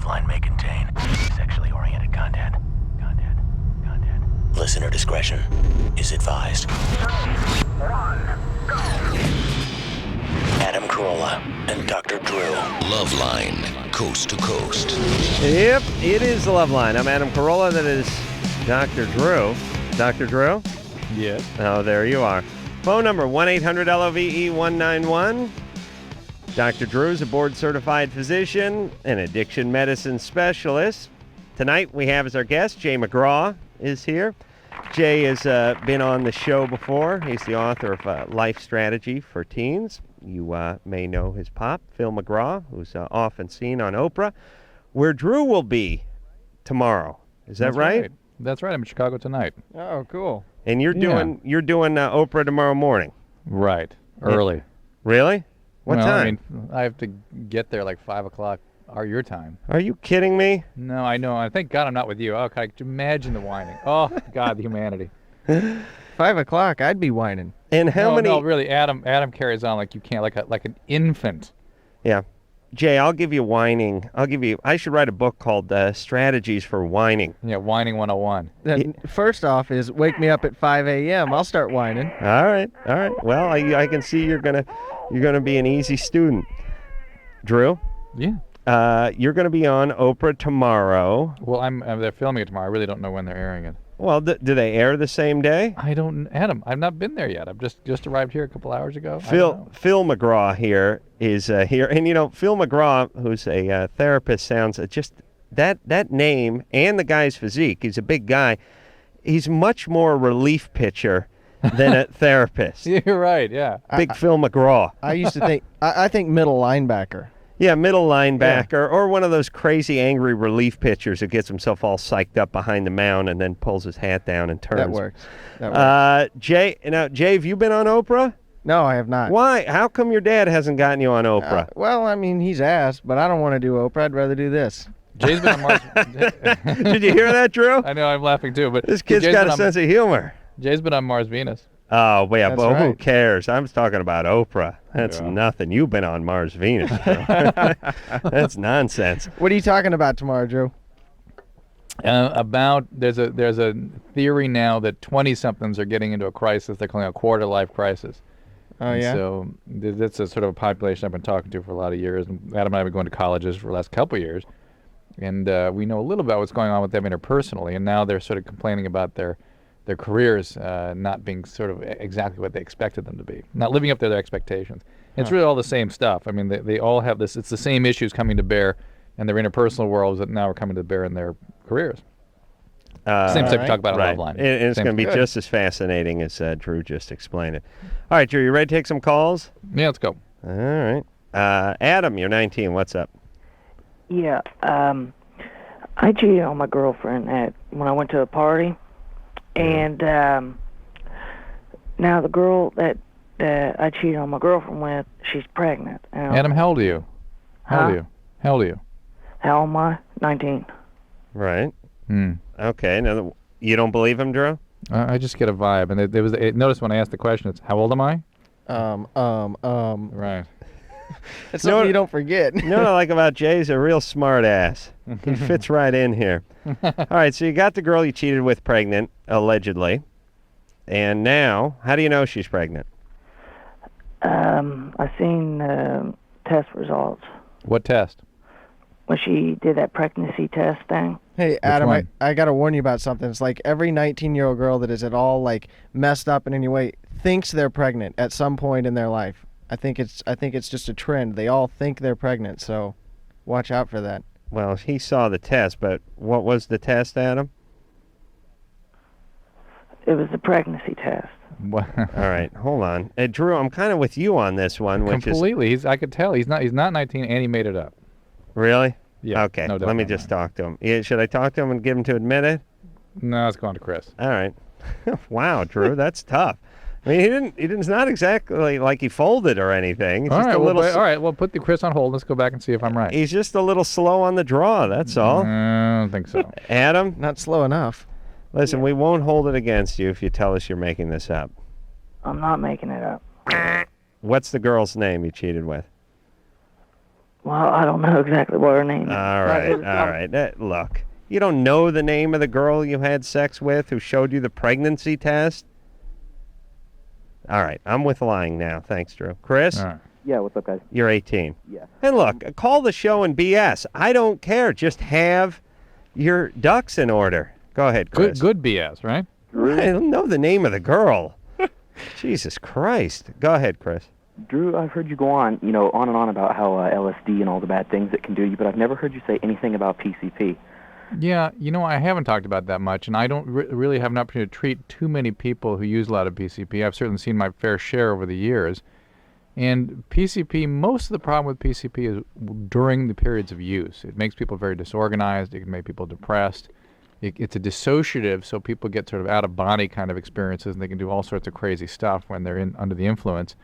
LoveLine may contain sexually oriented content. Listener discretion is advised. 3, 2, 1, go! Adam Carolla and Dr. Drew. LoveLine, coast to coast. Yep, it is the LoveLine. I'm Adam Carolla. That is Dr. Drew. Dr. Drew? Yes. Oh, there you are. Phone number 1-800-LOVE-191. Dr. Drew is a board-certified physician and addiction medicine specialist. Tonight we have as our guest, Jay McGraw is here. Jay has been on the show before. He's the author of Life Strategy for Teens. You may know his pop, Phil McGraw, who's often seen on Oprah, where Drew will be tomorrow. Is that right? That's right. I'm in Chicago tonight. Oh, cool. And you're doing Oprah tomorrow morning. Right. Early. Really? What time? I mean, I have to get there like 5 o'clock your time. Are you kidding me? No, I know. I thank God I'm not with you. Oh, can you imagine the whining? Oh, God, the humanity. 5 o'clock, I'd be whining. And how many? No, really, Adam carries on like you can't, like an infant. Yeah. Jay, I'll give you whining. I should write a book called Strategies for Whining. Yeah, whining 101. First off is wake me up at 5 a.m. I'll start whining. All right. Well, I can see you're gonna be an easy student. Drew? Yeah. You're gonna be on Oprah tomorrow. Well, they're filming it tomorrow. I really don't know when they're airing it. Well, do they air the same day? I don't, Adam. I've not been there yet. I've just arrived here a couple hours ago. Phil McGraw here is here, and Phil McGraw, who's a therapist, sounds just that name and the guy's physique. He's a big guy. He's much more a relief pitcher than a therapist. You're right. Yeah. Big Phil McGraw. I used to think I think middle linebacker. Yeah, middle linebacker, or one of those crazy angry relief pitchers who gets himself all psyched up behind the mound and then pulls his hat down and turns. That works. Jay, have you been on Oprah? No, I have not. Why? How come your dad hasn't gotten you on Oprah? Well, I mean, he's asked, but I don't want to do Oprah. I'd rather do this. Jay's been on Mars. Did you hear that, Drew? I know, I'm laughing too, but this kid's got a sense of humor. Jay's been on Mars Venus. Oh, yeah, but right. Who cares? I'm talking about Oprah. That's nothing. You've been on Mars Venus, Drew. That's nonsense. What are you talking about tomorrow, Drew? There's a theory now that 20-somethings are getting into a crisis they're calling a quarter-life crisis. Oh, yeah? So that's a sort of a population I've been talking to for a lot of years. And Adam and I have been going to colleges for the last couple of years. And we know a little about what's going on with them interpersonally. And now they're sort of complaining about their careers not being sort of exactly what they expected them to be, not living up to their expectations. It's really all the same stuff. I mean, they all have this. It's the same issues coming to bear in their interpersonal worlds that now are coming to bear in their careers. Same stuff we talk about on LoveLine. And it's going to be just as fascinating as Drew just explained it. All right, Drew, you ready to take some calls? Yeah, let's go. All right. Adam, you're 19. What's up? Yeah, I cheated on my girlfriend when I went to a party. And now the girl that I cheated on my girlfriend with, she's pregnant. Adam, how old are you? How old are you? How old am I? 19. Right. Okay. Now, you don't believe him, Drew? I just get a vibe. And notice when I asked the question, it's, how old am I? Right. It's something you don't forget. You know what I like about Jay? He's a real smart ass. He fits right in here. All right, so you got the girl you cheated with pregnant, allegedly. And now, how do you know she's pregnant? I seen test results. What test? When she did that pregnancy test thing. Hey, Adam, I got to warn you about something. It's like every 19-year-old girl that is at all like messed up in any way thinks they're pregnant at some point in their life. I think it's just a trend. They all think they're pregnant, so watch out for that. Well, he saw the test, but what was the test, Adam? It was the pregnancy test. All right, hold on. Drew, I'm kind of with you on this one, which completely. I could tell he's not 19, and he made it up. Really? Yeah. Okay. No doubt Let me just talk to him. Should I talk to him and get him to admit it? No, it's going to Chris. All right. Wow, Drew, that's tough. I mean, it's not exactly like he folded or anything. It's all right, well, put the Chris on hold. Let's go back and see if I'm right. He's just a little slow on the draw, that's all. I don't think so. Adam? Not slow enough. Listen, we won't hold it against you if you tell us you're making this up. I'm not making it up. What's the girl's name you cheated with? Well, I don't know exactly what her name is. All right, all right. Look, you don't know the name of the girl you had sex with who showed you the pregnancy test? All right, I'm with lying now. Thanks, Drew. Chris, All right. Yeah, what's up, guys? you're 18. Yeah. And look, call the show and BS. I don't care. Just have your ducks in order. Go ahead, Chris. Good BS, right? I don't know the name of the girl. Jesus Christ. Go ahead, Chris. Drew, I've heard you go on, on and on about how LSD and all the bad things it can do you, but I've never heard you say anything about PCP. Yeah, I haven't talked about that much, and I don't really have an opportunity to treat too many people who use a lot of PCP. I've certainly seen my fair share over the years. And PCP, most of the problem with PCP is during the periods of use. It makes people very disorganized. It can make people depressed. It's a dissociative, so people get sort of out-of-body kind of experiences, and they can do all sorts of crazy stuff when they're under the influence.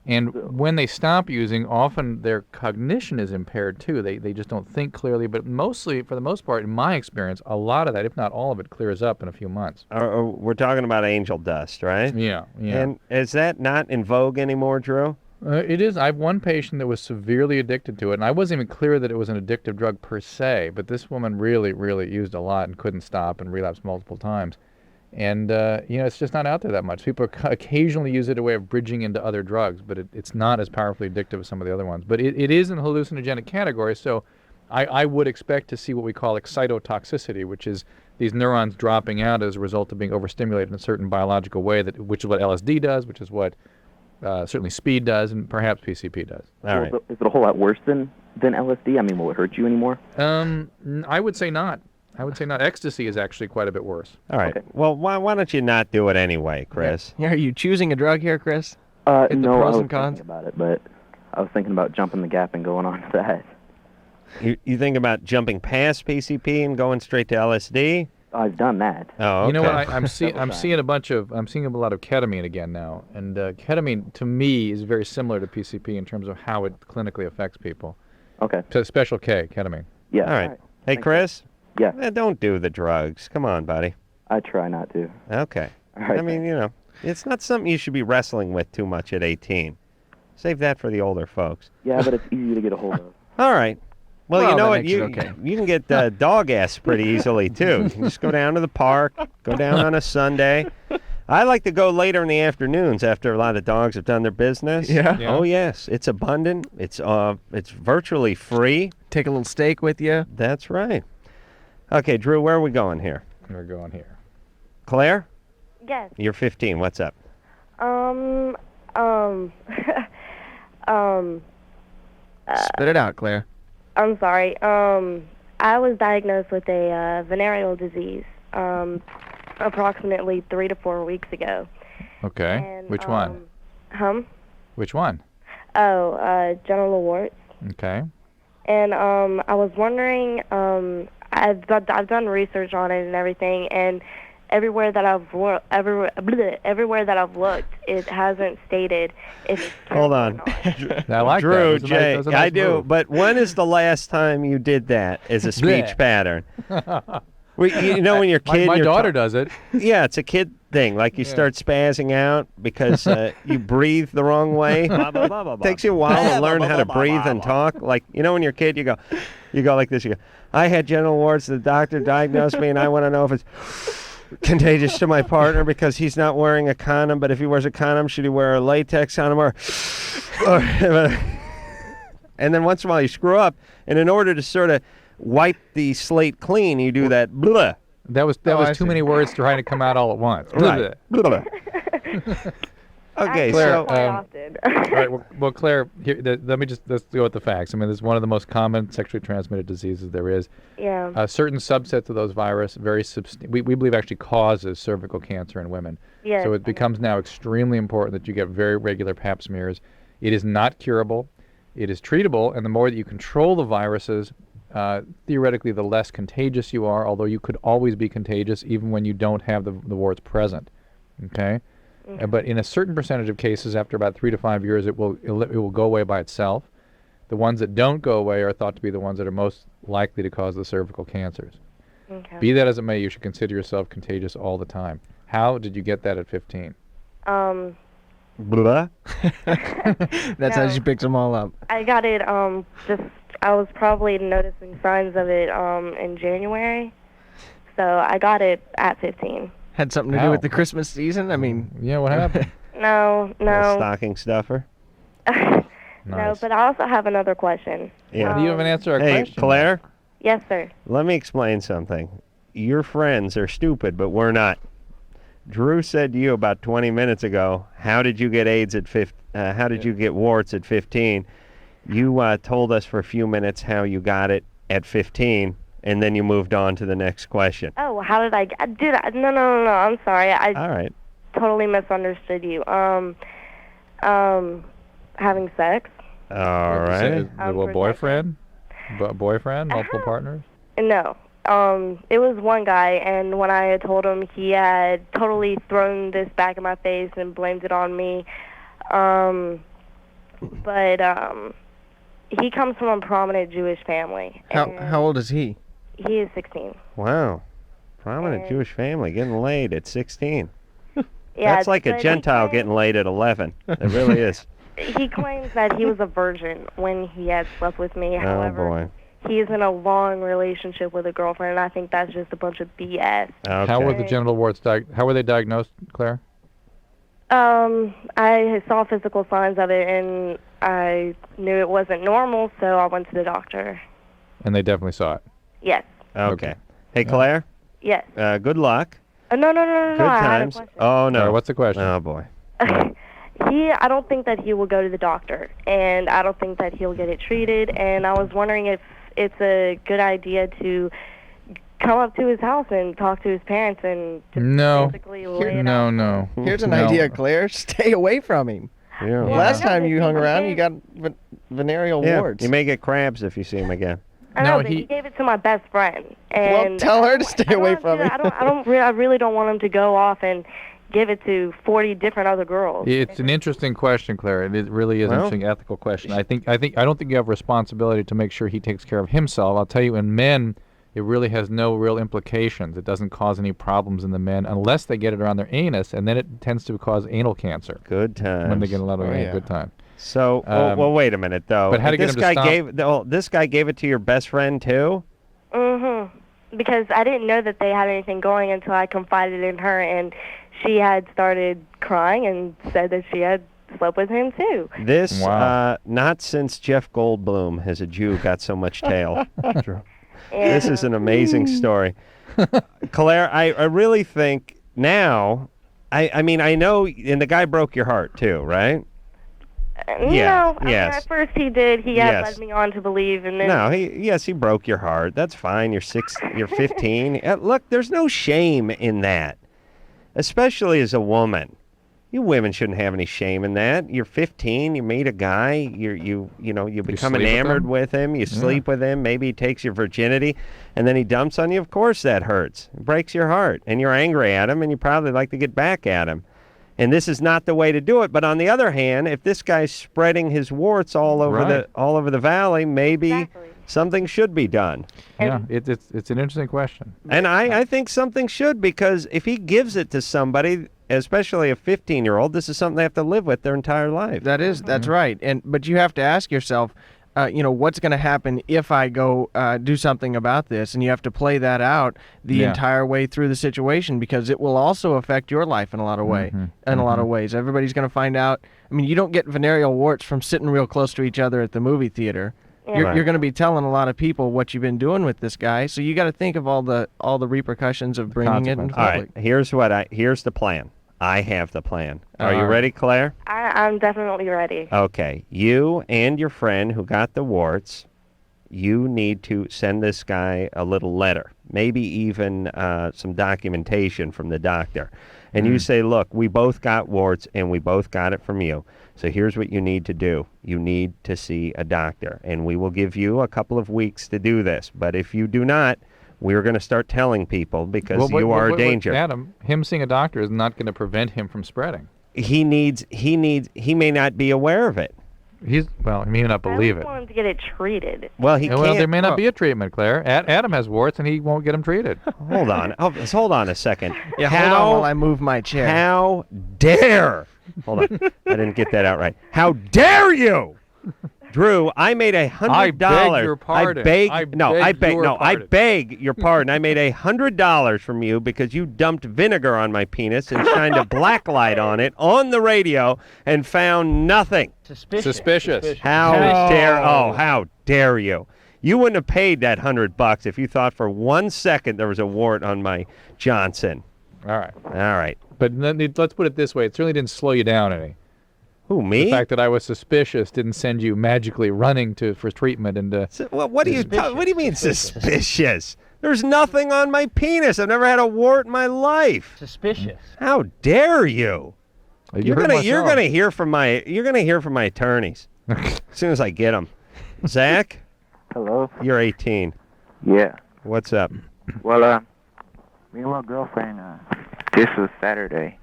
And when they stop using, often their cognition is impaired too. They just don't think clearly. But mostly, for the most part, in my experience, a lot of that, if not all of it, clears up in a few months. We're talking about angel dust, right? Yeah. And is that not in vogue anymore, Drew? It is. I have one patient that was severely addicted to it, and I wasn't even clear that it was an addictive drug per se, but this woman really, really used a lot and couldn't stop and relapsed multiple times. And, it's just not out there that much. People occasionally use it as a way of bridging into other drugs, but it's not as powerfully addictive as some of the other ones. But it is in the hallucinogenic category, so I would expect to see what we call excitotoxicity, which is these neurons dropping out as a result of being overstimulated in a certain biological way, which is what LSD does, which is what certainly speed does, and perhaps PCP does. All right. Is it a whole lot worse than LSD? I mean, will it hurt you anymore? I would say not. Ecstasy is actually quite a bit worse. All right. Okay. Well, why don't you not do it anyway, Chris? Yeah, are you choosing a drug here, Chris? No, the I pros was and cons? thinking about it, but I was thinking about jumping the gap and going on to that. You think about jumping past PCP and going straight to LSD? I've done that. Oh, okay. You know what? I'm seeing times. a lot of ketamine again now, and ketamine to me is very similar to PCP in terms of how it clinically affects people. Okay. So Special K, ketamine. Yeah. All right. Hey, Chris? Yeah. Don't do the drugs. Come on, buddy. I try not to. Okay. All right, I mean, it's not something you should be wrestling with too much at 18. Save that for the older folks. Yeah, but it's easy to get a hold of. All right. Well, Well, you know that what? makes it okay. You can get dog ass pretty easily, too. You can just go down to the park, go down on a Sunday. I like to go later in the afternoons after a lot of dogs have done their business. Yeah? Yeah. Oh, yes. It's abundant. It's virtually free. Take a little steak with you. That's right. Okay, Drew, where are we going here? We're going here. Claire? Yes. You're 15. What's up? Spit it out, Claire. I'm sorry. I was diagnosed with a venereal disease approximately 3 to 4 weeks ago. Okay. And, Which one? Which one? Genital warts. Okay. And I was wondering, I've done research on it and everything, and everywhere that I've looked, it hasn't stated if it's Hold curable on. or not. I like Drew, that. That's a nice- Jay, that's a nice I do. move. But when is the last time you did that as a speech Bleh. pattern? When you're a kid, My you're daughter does it. Yeah, it's a kid thing. Like you start spazzing out because you breathe the wrong way. Takes you a while to learn how to breathe and talk. Like when you're a kid, you go like this. You go, I had genital warts. The doctor diagnosed me, and I want to know if it's contagious to my partner because he's not wearing a condom. But if he wears a condom, should he wear a latex condom or and then once in a while you screw up, and in order to sort of wipe the slate clean, you do that blah. That was I too see. many words trying to come out all at once. Right. Blah. Okay, I so quite often. Right. Well, Claire, let's go with the facts. I mean, this is one of the most common sexually transmitted diseases there is. Yeah. Certain subsets of those virus, we believe actually causes cervical cancer in women. Yes. So it becomes now extremely important that you get very regular pap smears. It is not curable. It is treatable, and the more that you control the viruses, theoretically, the less contagious you are, although you could always be contagious even when you don't have the warts present. Okay? But in a certain percentage of cases, after about 3 to 5 years, it will go away by itself. The ones that don't go away are thought to be the ones that are most likely to cause the cervical cancers. Okay. Be that as it may, you should consider yourself contagious all the time. How did you get that at 15? Blah. That's how No. she picks them all up. I got it, I was probably noticing signs of it, in January. So I got it at 15. Had something to How? do with the Christmas season? I mean, Yeah, what happened? No, Little no. stocking stuffer. No, Nice. but I also have another question. Yeah. You haven't answered our Hey, question. Claire, Yes, sir. let me explain something. Your friends are stupid, but we're not. Drew said to you about 20 minutes ago, how did you get AIDS at how did you get warts at 15? You told us for a few minutes how you got it at 15, and then you moved on to the next question. Oh, how did I? No. I'm sorry. I All right. totally misunderstood you. Having sex? All Is right. it a little boyfriend? Boyfriend? Multiple partners? No. It was one guy, and when I had told him, he had totally thrown this back in my face and blamed it on me. But he comes from a prominent Jewish family. and how old is he? He is 16. Wow. Prominent And- Jewish family getting laid at 16. Yeah, That's like a but he Gentile claims- getting laid at 11. It really is. He claims that he was a virgin when he had slept with me. Oh, However, boy. he's in a long relationship with a girlfriend, and I think that's just a bunch of BS. Okay. How were the genital warts how were they diagnosed, Claire? I saw physical signs of it, and I knew it wasn't normal, so I went to the doctor. And they definitely saw it. Yes. Okay. Hey, Claire, Yes. good luck. No. Good I had a times. question. Oh, All no. right, what's the question? Oh, boy. I don't think that he will go to the doctor, and I don't think that he'll get it treated, and I was wondering if it's a good idea to come up to his house and talk to his parents and just No. basically lay it No, out. no. Here's an No. idea, Claire. Stay away from him. Yeah. Last I know time that you he hung around, gave- you got venereal Yeah, warts. you may get crabs if you see him again. I know, No, but he- he gave it to my best friend. And tell her to I don't- stay I don't away want from to- him. I really don't want him to go off and give it to 40 different other girls. It's an interesting question, Claire. It really is an Well- interesting ethical question. I don't think you have responsibility to make sure he takes care of himself. I'll tell you, in men, it really has no real implications. It doesn't cause any problems in the men unless they get it around their anus, and then it tends to cause anal cancer Good times. when they get a lot of Oh, yeah. good time. So, Um, wait a minute, though. but how to get this him to guy stop- this guy gave it to your best friend, too? Because I didn't know that they had anything going until I confided in her, and she had started crying and said that she had slept with him too. This, Wow. not since Jeff Goldblum has a Jew got so much tail. And, This is an amazing story. Claire, I really think now, I mean, I know, and the guy broke your heart, too, right? Yeah, No, I mean, yes. at first he did. He had Yes. led me on to believe, and then No, he broke your heart. That's fine. You're 15. Look, there's no shame in that, especially as a woman. You women shouldn't have any shame in that. You're 15. You meet a guy. You become sleep with enamored him? with him. You sleep with him. Maybe he takes your virginity, and then he dumps on you. Of course, that hurts. It breaks your heart, and you're angry at him, and you probably like to get back at him. And this is not the way to do it. But on the other hand, if this guy's spreading his warts all over the valley, maybe Exactly. something should be done. Yeah, it's an interesting question. And I think something should, because if he gives it to somebody, especially a 15-year-old, this is something they have to live with their entire life. That's right. But you have to ask yourself, what's going to happen if I go do something about this? And you have to play that out the Yeah. entire way through the situation, because it will also affect your life in a lot of ways. Everybody's going to find out. I mean, you don't get venereal warts from sitting real close to each other at the movie theater. Yeah. You're Right. going to be telling a lot of people what you've been doing with this guy, so you got to think of all the repercussions of bringing it in consequences. All public. right, here's the plan. I have the plan. Are you All right. ready, Claire? I'm definitely ready. Okay. You and your friend who got the warts, you need to send this guy a little letter, maybe even some documentation from the doctor. And you say, look, we both got warts and we both got it from you. So here's what you need to do. You need to see a doctor. And we will give you a couple of weeks to do this. But if you do not, we're going to start telling people because you are a danger. Adam, him seeing a doctor is not going to prevent him from spreading. He may not be aware of it. He may not believe I it. just want him to get it treated. Well, he Yeah, can't. well, there may not be a treatment, Claire. Adam has warts, and he won't get them treated. Hold on. Hold on a second. Yeah, hold on while I move my chair. How dare Hold on. I didn't get that out right. How dare you? Drew, I made $100. I beg your pardon. I beg your pardon. I made $100 from you because you dumped vinegar on my penis and shined a black light on it on the radio and found nothing. Suspicious. How dare you? You wouldn't have paid that $100 if you thought for 1 second there was a wart on my Johnson. All right. All right. But let's put it this way. It certainly didn't slow you down any. Who, me? The fact that I was suspicious didn't send you magically running for treatment and. What do you mean suspicious? There's nothing on my penis. I've never had a wart in my life. Suspicious. How dare you? You're gonna hear from my attorneys as soon as I get them. Zach, Hello. you're 18. Yeah. What's up? Well, me and my girlfriend, this was Saturday.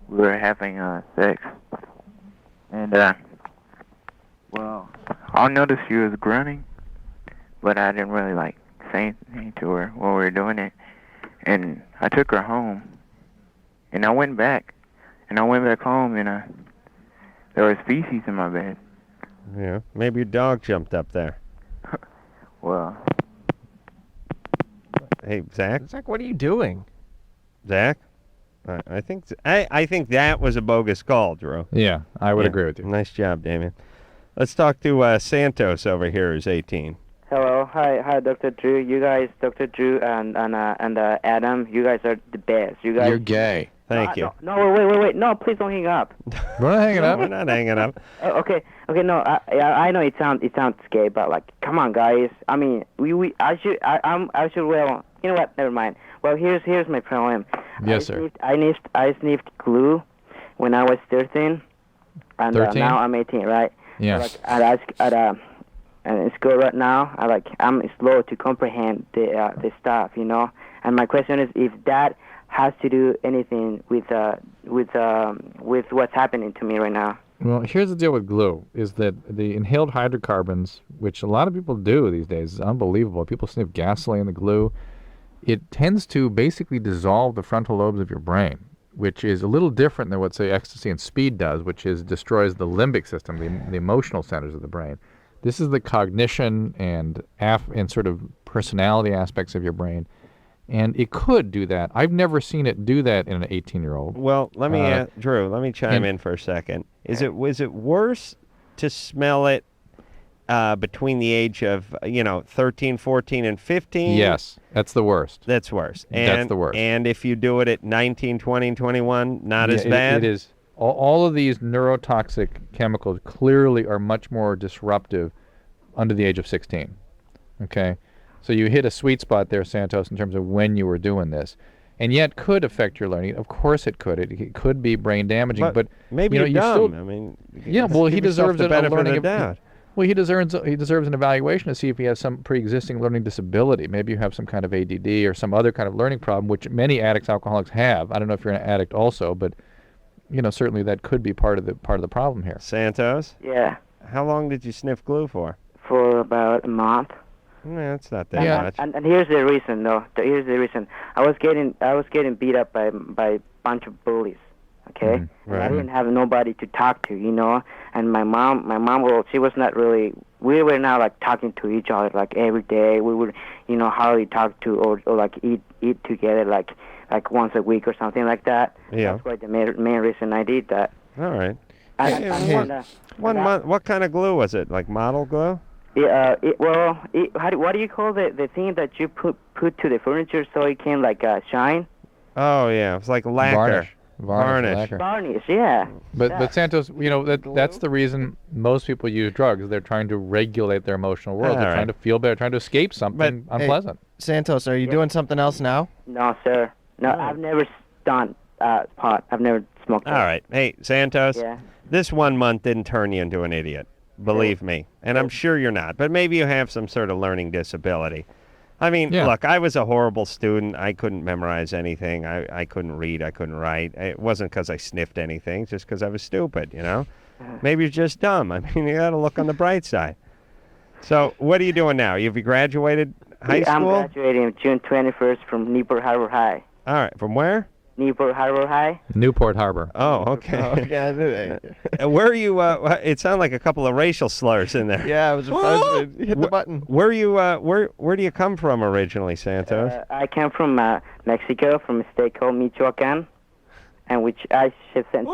We were having sex, and well, I noticed she was grunting, but I didn't really like say anything to her while we were doing it. And I took her home, and I went back home, and there was feces in my bed. Yeah, maybe your dog jumped up there. Well, Hey, Zach. Zach, what are you doing? Zach, I think that was a bogus call, Drew. Yeah, I would agree with you. Nice job, Damien. Let's talk to Santos over here, who's 18. Hello, hi, Dr. Drew. You guys, Dr. Drew and Adam, you guys are the best. You guys. You're gay. Thank you. No, wait. No, please don't hang up. We're not hanging up. We're not hanging up. Okay. No, I know it sounds gay, but like, come on, guys. I mean, I should. Well, you know what? Never mind. Well, here's my problem. Yes, sir. I sniffed glue when I was 13, and 13? Now I'm 18, right? Yes. And in school right now, I'm slow to comprehend the stuff, you know. And my question is, if that has to do anything with what's happening to me right now. Well, here's the deal with glue, is that the inhaled hydrocarbons, which a lot of people do these days, is unbelievable. People sniff gasoline, the glue. It tends to basically dissolve the frontal lobes of your brain, which is a little different than what, say, ecstasy and speed does, which is destroys the limbic system, the emotional centers of the brain. This is the cognition and sort of personality aspects of your brain. And it could do that. I've never seen it do that in an 18-year-old. Well, let me, Drew, let me chime in for a second. Was it worse to smell it between the age of, 13, 14, and 15? Yes, that's the worst. That's worse. That's the worst. And if you do it at 19, 20, and 21, not as bad? It is. All of these neurotoxic chemicals clearly are much more disruptive under the age of 16. Okay? So you hit a sweet spot there, Santos, in terms of when you were doing this. And yet could affect your learning. Of course it could. It could be brain damaging. But maybe you're dumb. He deserves the benefit of the doubt. Well, he deserves an evaluation to see if he has some pre-existing learning disability. Maybe you have some kind of ADD or some other kind of learning problem, which many addicts, alcoholics have. I don't know if you're an addict also, but certainly that could be part of the problem here. Santos? Yeah. How long did you sniff glue for? For about a month. No, it's not that much. And here's the reason, though. Here's the reason. I was getting beat up by a bunch of bullies. Okay. Right. I didn't have nobody to talk to, And my mom, well, she was not really. We were not like talking to each other like every day. We would, hardly talk to or like eat together like once a week or something like that. Yeah. That's why the main reason I did that. All right. One month. What kind of glue was it? Like model glue? What do you call the thing that you put to the furniture so it can like shine? Oh yeah, it's like lacquer. Varnish. Varnish, yeah. But Santos, that's the reason most people use drugs. They're trying to regulate their emotional world. They're trying to feel better, trying to escape something unpleasant. Hey, Santos, are you doing something else now? No, sir. No, I've never done pot. I've never smoked. All right. Hey, Santos. Yeah. This 1 month didn't turn you into an idiot. Believe me. And I'm sure you're not. But maybe you have some sort of learning disability. I mean, look, I was a horrible student. I couldn't memorize anything. I couldn't read. I couldn't write. It wasn't because I sniffed anything. It's just because I was stupid, Maybe you're just dumb. I mean, you got to look on the bright side. So what are you doing now? You've graduated high school? I'm graduating June 21st from Newport Harbor High. All right. From where? Newport Harbor High. Newport Harbor. Oh, okay. Okay, I knew that. Where are you? It sounded like a couple of racial slurs in there. Yeah, I was hit the button. Where you? Where do you come from originally, Santos? I came from Mexico, from a state called Michoacan, and which I should send.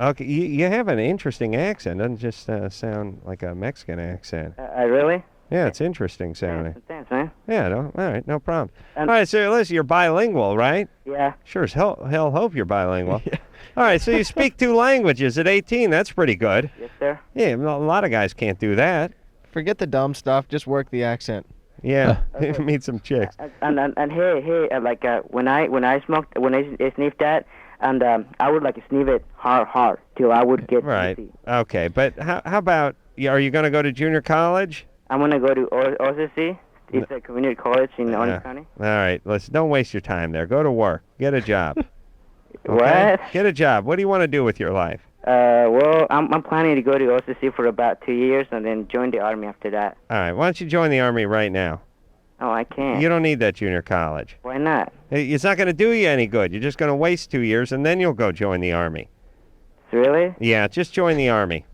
Okay, you have an interesting accent. Doesn't just sound like a Mexican accent. Really? Yeah, it's interesting sounding. Thanks, man. Yeah, no, all right, no problem. All right, so listen, you're bilingual, right? Yeah. Sure as hell hope you're bilingual. All right, so you speak 2 languages at 18. That's pretty good. Yes, sir. Yeah, a lot of guys can't do that. Forget the dumb stuff. Just work the accent. Yeah, meet some chicks. And hey, like when I smoked, when I sniffed that, and I would like sniff it hard till I would get Right. dizzy. Okay, but how about? Are you going to go to junior college? I'm gonna go to OCC. It's a community college in Orange County. All right, listen. Don't waste your time there. Go to work. Get a job. What? Get a job. What do you want to do with your life? Well, I'm planning to go to OCC for about 2 years and then join the army after that. All right, why don't you join the army right now? Oh, I can't. You don't need that junior college. Why not? It's not going to do you any good. You're just going to waste 2 years, and then you'll go join the army. Really? Yeah, just join the army.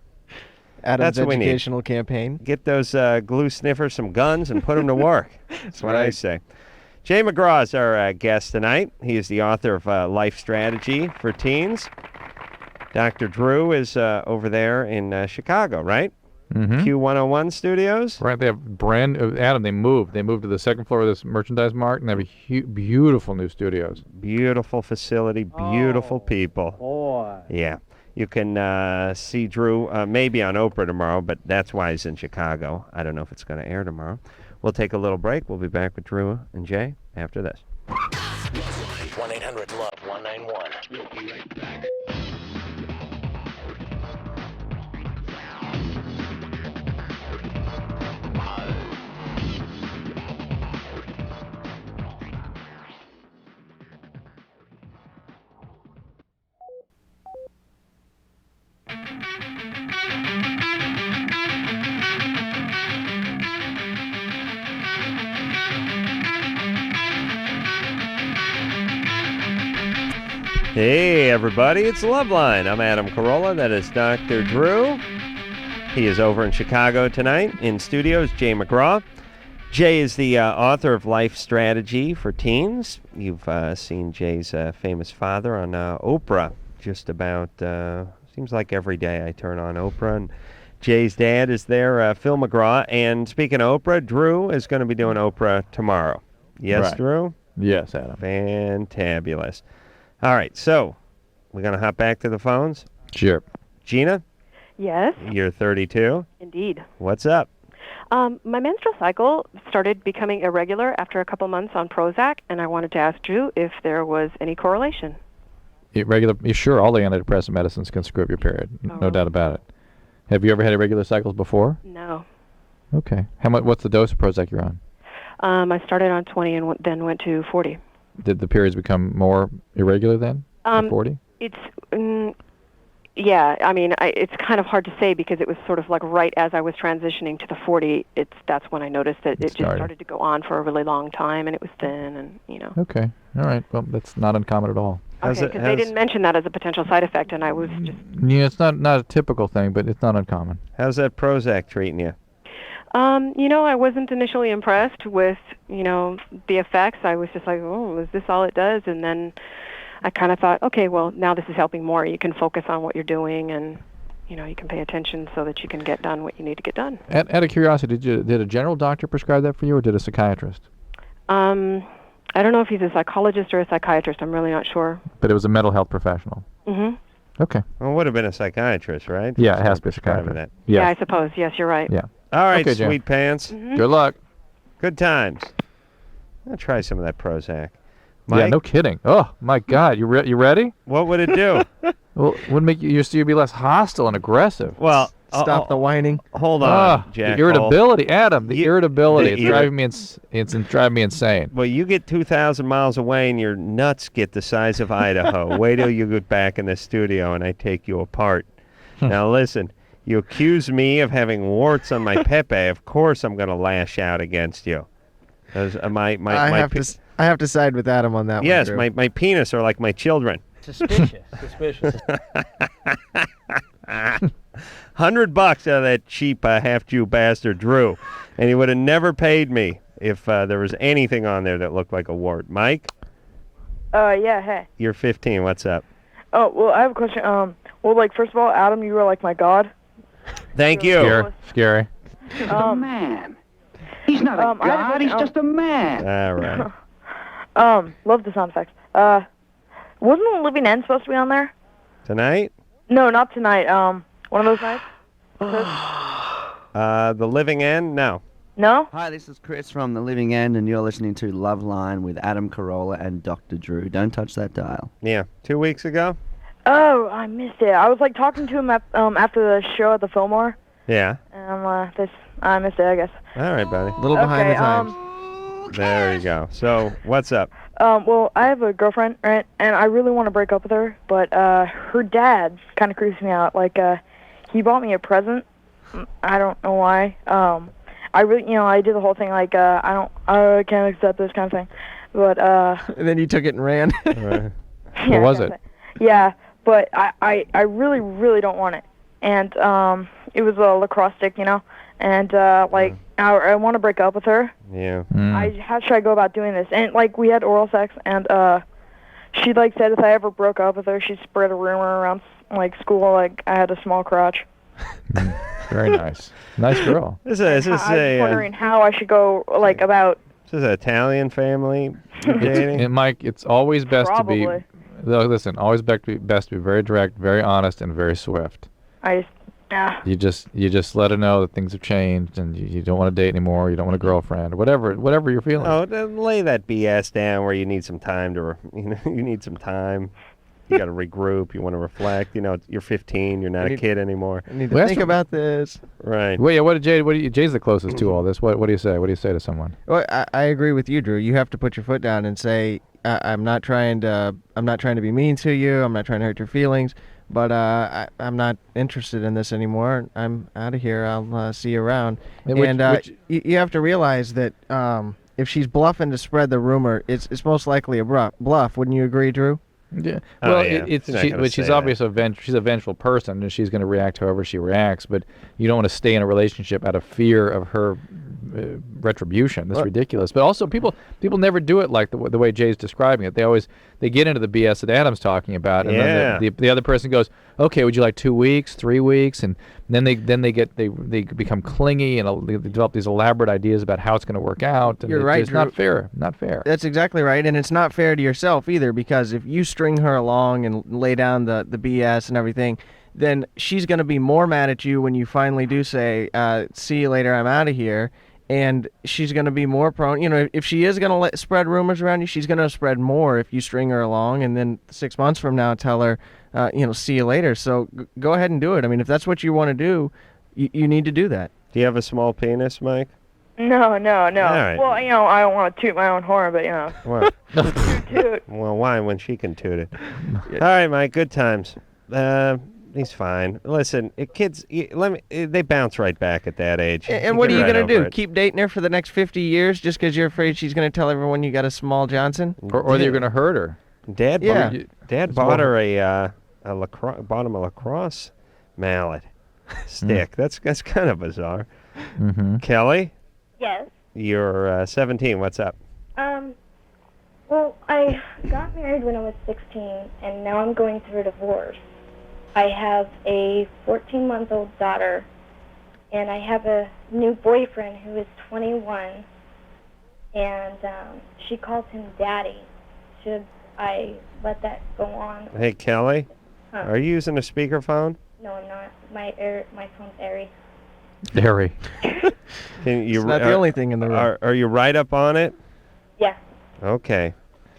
Adam's That's what we need. educational campaign. Get those glue sniffers some guns and put them to work. That's what I say. Jay McGraw is our guest tonight. He is the author of Life Strategy for Teens. Dr. Drew is over there in Chicago, right? Mm-hmm. Q101 Studios. Right, they have Adam, they moved to the second floor of this merchandise mart, and they have beautiful new studios. Beautiful facility, beautiful people. Boy. Yeah. You can see Drew maybe on Oprah tomorrow, but that's why he's in Chicago. I don't know if it's going to air tomorrow. We'll take a little break. We'll be back with Drew and Jay after this. 1-800-LOVE-191. We'll be right back. Hey, everybody, it's LoveLine. I'm Adam Carolla. That is Dr. Drew. He is over in Chicago tonight. In studios, Jay McGraw. Jay is the author of Life Strategy for Teens. You've seen Jay's famous father on Oprah just about, seems like every day I turn on Oprah. And Jay's dad is there, Phil McGraw. And speaking of Oprah, Drew is going to be doing Oprah tomorrow. Yes, Right. Drew? Yes, Adam. Fantabulous. All right, so we're going to hop back to the phones. Sure. Gina, Yes, you're 32. indeed. What's up? My menstrual cycle started becoming irregular after a couple months on Prozac, and I wanted to ask Drew if there was any correlation. Sure, all the antidepressant medicines can screw up your period. No doubt about it. Have you ever had irregular cycles before? No. Okay. What's the dose of Prozac you're on? I started on 20 and then went to 40. Did the periods become more irregular then? At 40? It's, yeah, I mean, it's kind of hard to say because it was sort of like right as I was transitioning to the 40, that's when I noticed that it just started to go on for a really long time, and it was thin, and, you know. Okay. All right. Well, that's not uncommon at all. Okay, because they didn't mention that as a potential side effect, and I was just... Yeah, it's not a typical thing, but it's not uncommon. How's that Prozac treating you? You know, I wasn't initially impressed with, you know, the effects. I was just like, oh, is this all it does? And then I kind of thought, okay, well, now this is helping more. You can focus on what you're doing, and, you know, you can pay attention so that you can get done what you need to get done. Out of curiosity, did a general doctor prescribe that for you, or did a psychiatrist? I don't know if he's a psychologist or a psychiatrist. I'm really not sure. But it was a mental health professional. Mm-hmm. Okay. Well, it would have been a psychiatrist, right? Yeah, it has to be a psychiatrist. That. Yeah, I suppose. Yes, you're right. Yeah. All right, Okay, Jim. sweet pants. Mm-hmm. Good luck. Good times. I'll try some of that Prozac. Yeah, Mike, no kidding. Oh, my God. You ready? what would it do? Well, would make you'd be less hostile and aggressive. Well, Stop the whining. hold on, the Jack. irritability, Adam. The irritability. the It's driving me. It's driving me insane. Well, you get 2,000 miles away and your nuts get the size of Idaho. Wait till you get back in the studio and I take you apart. Now listen, you accuse me of having warts on my pepe. Of course I'm going to lash out against you. 'Cause, I have to side with Adam on that Yes, one. Yes, my penis are like my children. Suspicious. Suspicious. $100 out of that cheap half-Jew bastard Drew, and he would have never paid me if there was anything on there that looked like a wart. Mike, Yeah, hey. you're 15. What's up? Oh, well, I have a question. Well, like, first of all, Adam, you are like my god. Thank you. Scary. Man. He's not a god, he's just a man. All right. Love the sound effects. Wasn't the Living End supposed to be on there? Tonight? No, not tonight. One of those nights? The Living End? No. No? Hi, this is Chris from The Living End, and you're listening to LoveLine with Adam Carolla and Dr. Drew. Don't touch that dial. Yeah, 2 weeks ago? Oh, I missed it. I was, like, talking to him after the show at the Fillmore. Yeah. And I missed it, I guess. All right, buddy. A little behind the times. There you go. So, what's up? Well, I have a girlfriend, right? And I really want to break up with her, but her dad kind of creeps me out. Like, he bought me a present. I don't know why. I really, I did the whole thing like, I can't accept this kind of thing. But And then you took it and ran. Right. yeah, What was it? Yeah, but I really, really don't want it. And it was a lacrosse stick, and like I want to break up with her. Yeah. How should I go about doing this? And like we had oral sex, and she like said if I ever broke up with her, she'd spread a rumor around like school like I had a small crotch. Very nice. Nice girl. Is this I was wondering how I should go like about. Is this an Italian family you're dating? And Mike, it's always best Probably. to be. Though, listen, always best to be very direct, very honest, and very swift. You just let her know that things have changed and you don't want to date anymore. You don't want a girlfriend, or whatever you're feeling. Oh, then lay that BS down where you need some time to, you need some time. You got to regroup. You want to reflect. You're 15. You're not a kid anymore. I need to think about this. Right. Well, yeah. Jay's the closest to all this. What do you say? What do you say to someone? Well, I agree with you, Drew. You have to put your foot down and say, I'm not trying to be mean to you. I'm not trying to hurt your feelings. But I'm not interested in this anymore. I'm out of here. I'll see you around. You have to realize that if she's bluffing to spread the rumor, it's most likely a bluff. Wouldn't you agree, Drew? Yeah. Oh, Well, yeah. she's obviously she's a vengeful person, and she's going to react however she reacts. But you don't want to stay in a relationship out of fear of her retribution. That's ridiculous. But also, people never do it like the way Jay's describing it. They get into the BS that Adam's talking about, and then the other person goes, "Okay, would you like 2 weeks, 3 weeks?" And then they become clingy and they develop these elaborate ideas about how it's going to work out. And You're right, It's Drew. not fair. Not fair. That's exactly right, and it's not fair to yourself either, because if you string her along and lay down the BS and everything, then she's going to be more mad at you when you finally do say, see you later, I'm out of here. And she's going to be more prone, if she is going to spread rumors around you, she's going to spread more if you string her along, and then 6 months from now tell her, see you later. So go ahead and do it. I mean, if that's what you want to do, you need to do that. Do you have a small penis, Mike? No. All right. Well, I don't want to toot my own horn, but What? toot. Well, why when she can toot it? All right, Mike. Good times. He's fine. Listen, kids, they bounce right back at that age. And what are you Get going right to do? over it. Keep dating her for the next 50 years just because you're afraid she's going to tell everyone you got a small Johnson? Or you're going to hurt her. Dad It's bought more- her a lacrosse mallet stick. That's kind of bizarre. Mm-hmm. Kelly, Yes. you're 17. What's up? Well, I got married when I was 16, and now I'm going through a divorce. I have a 14-month-old daughter, and I have a new boyfriend who is 21, and she calls him Daddy. Should I let that go on? Hey, Kelly, Huh. are you using a speakerphone? No, I'm not. My phone's airy. Very. Can you, It's not the only thing in the room. Are you right up on it? Yeah. Okay.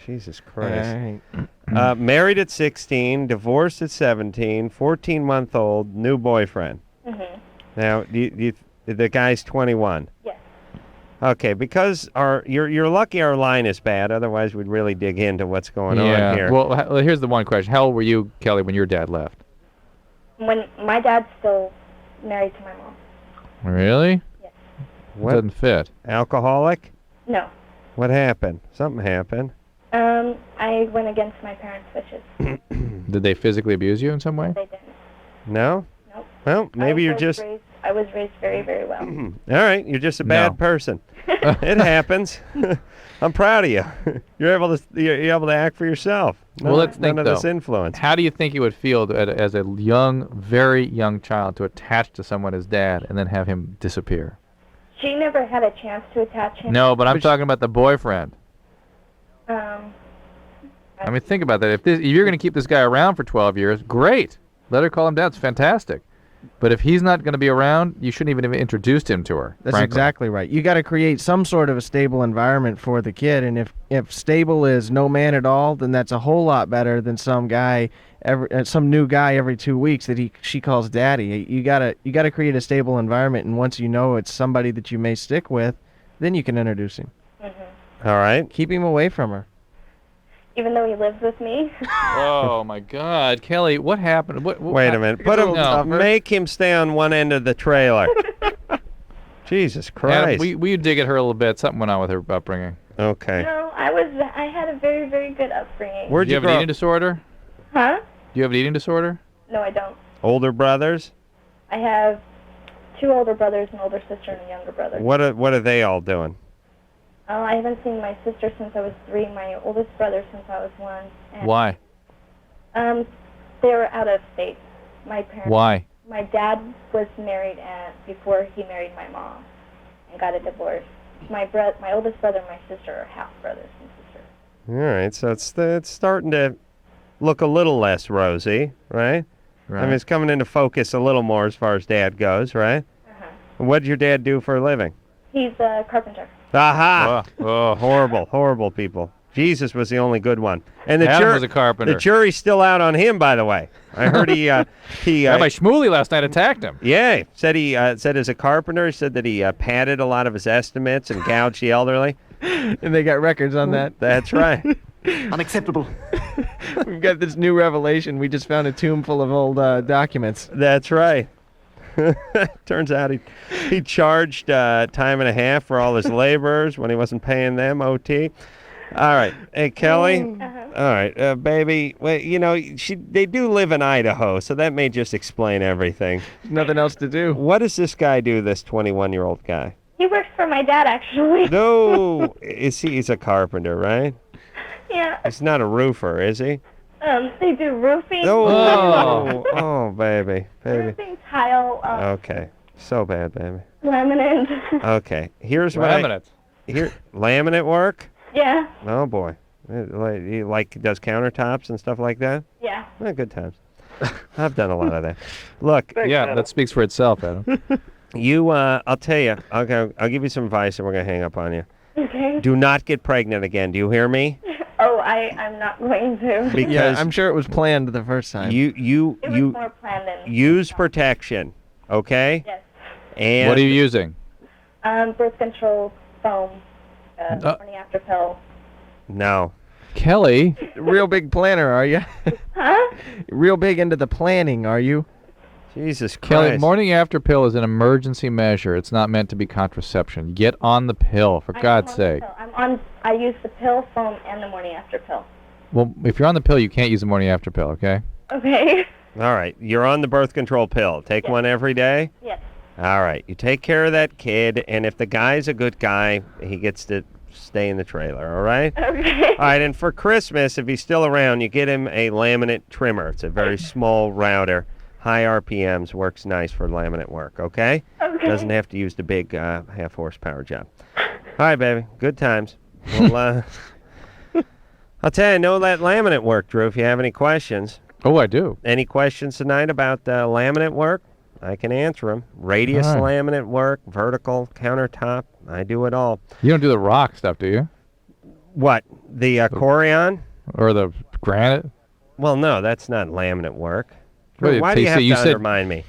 Jesus Christ. All right. Married at 16, divorced at 17, 14-month-old, new boyfriend. Mhm. Now, the guy's 21. Yes. Okay, because you're lucky our line is bad. Otherwise, we'd really dig into what's going on here. Well, here's the one question. How old were you, Kelly, when your dad left? When my dad's still married to my mom. Really? Yes. What? Doesn't fit. Alcoholic? No. What happened? Something happened. I went against my parents' wishes. Did they physically abuse you in some way? They didn't. No? Nope. Well, maybe you're just... I was raised very, very well. All right, you're just a bad person. It happens. I'm proud of you. You're able to act for yourself. Well, let's think, none of this influence. How do you think you would feel as a young, very young child to attach to someone as dad and then have him disappear? She never had a chance to attach him. No, but I'm talking about the boyfriend. I mean, think about that. If you're going to keep this guy around for 12 years, great. Let her call him dad. It's fantastic. But if he's not going to be around, you shouldn't even have introduced him to her. That's frankly. exactly right. You got to create some sort of a stable environment for the kid, and if stable is no man at all, then that's a whole lot better than some new guy every 2 weeks that she calls daddy. You gotta create a stable environment, and once you know it's somebody that you may stick with, then you can introduce him. Mm-hmm. All right. Keep him away from her. Even though he lives with me. Oh my God, Kelly, what happened? Wait a minute. Make him stay on one end of the trailer. Jesus Christ. Adam, we dig at her a little bit. Something went on with her upbringing. Okay. No, I had a very, very good upbringing. Do you have an eating disorder? Huh? Do you have an eating disorder? No, I don't. Older brothers? I have 2 older brothers, an older sister, and a younger brother. What are they all doing? I haven't seen my sister since I was 3, my oldest brother since I was 1. And, Why? They were out of state. My parents. Why? My dad was married before he married my mom and got a divorce. My oldest brother and my sister are half brothers and sisters. All right, so it's starting to look a little less rosy, right? I mean, it's coming into focus a little more as far as dad goes, right? Uh-huh. What did your dad do for a living? He's a carpenter. Aha! Oh, horrible, horrible people. Jesus was the only good one. And the Adam was a carpenter. The jury's still out on him, by the way. I heard Rabbi Shmuley last night attacked him. Yeah, said as a carpenter, he said that he padded a lot of his estimates and gouged the elderly. And they got records on that. That's right. Unacceptable. We've got this new revelation. We just found a tomb full of old documents. That's right. Turns out he charged time and a half for all his laborers when he wasn't paying them OT. All right. Hey, Kelly. All right, baby. Well, they do live in Idaho, so that may just explain everything. Nothing else to do. What does this guy do, this 21-year-old guy? He works for my dad, actually. No. He's a carpenter, right? Yeah. He's not a roofer, is he? They do roofing. Oh, baby. Roofing, tile. Okay. So bad, baby. Laminate. Okay. Here's what Laminate. Laminate work? Yeah. Oh, boy. He does countertops and stuff like that? Yeah. Good times. I've done a lot of that. Look. Yeah, that speaks for itself, Adam. I'll tell you. I'll give you some advice and we're going to hang up on you. Okay. Do not get pregnant again. Do you hear me? Oh, I'm not going to. Because yeah, I'm sure it was planned the first time. It was more planned than. Use protection, okay? Yes. And what are you using? Birth control foam, morning after pill. No. Kelly. Real big planner, are you? Huh? Real big into the planning, are you? Jesus Christ. Kelly, morning after pill is an emergency measure. It's not meant to be contraception. Get on the pill, for God's sake. I use the pill, foam, and the morning after pill. Well, if you're on the pill, you can't use the morning after pill, okay? Okay. All right. You're on the birth control pill. Take one every day? Yes. All right. You take care of that kid, and if the guy's a good guy, he gets to stay in the trailer, all right? Okay. All right, and for Christmas, if he's still around, you get him a laminate trimmer. It's a very small router. High RPMs, works nice for laminate work, okay? Okay. Doesn't have to use the big half horsepower job. All right, baby. Good times. Well, I'll tell you, I know that laminate work, Drew, if you have any questions. Oh, I do. Any questions tonight about laminate work? I can answer them. Radius laminate work, vertical, countertop. I do it all. You don't do the rock stuff, do you? What? The Corian? Or the granite? Well, no, that's not laminate work. Well, Why do you have to undermine me?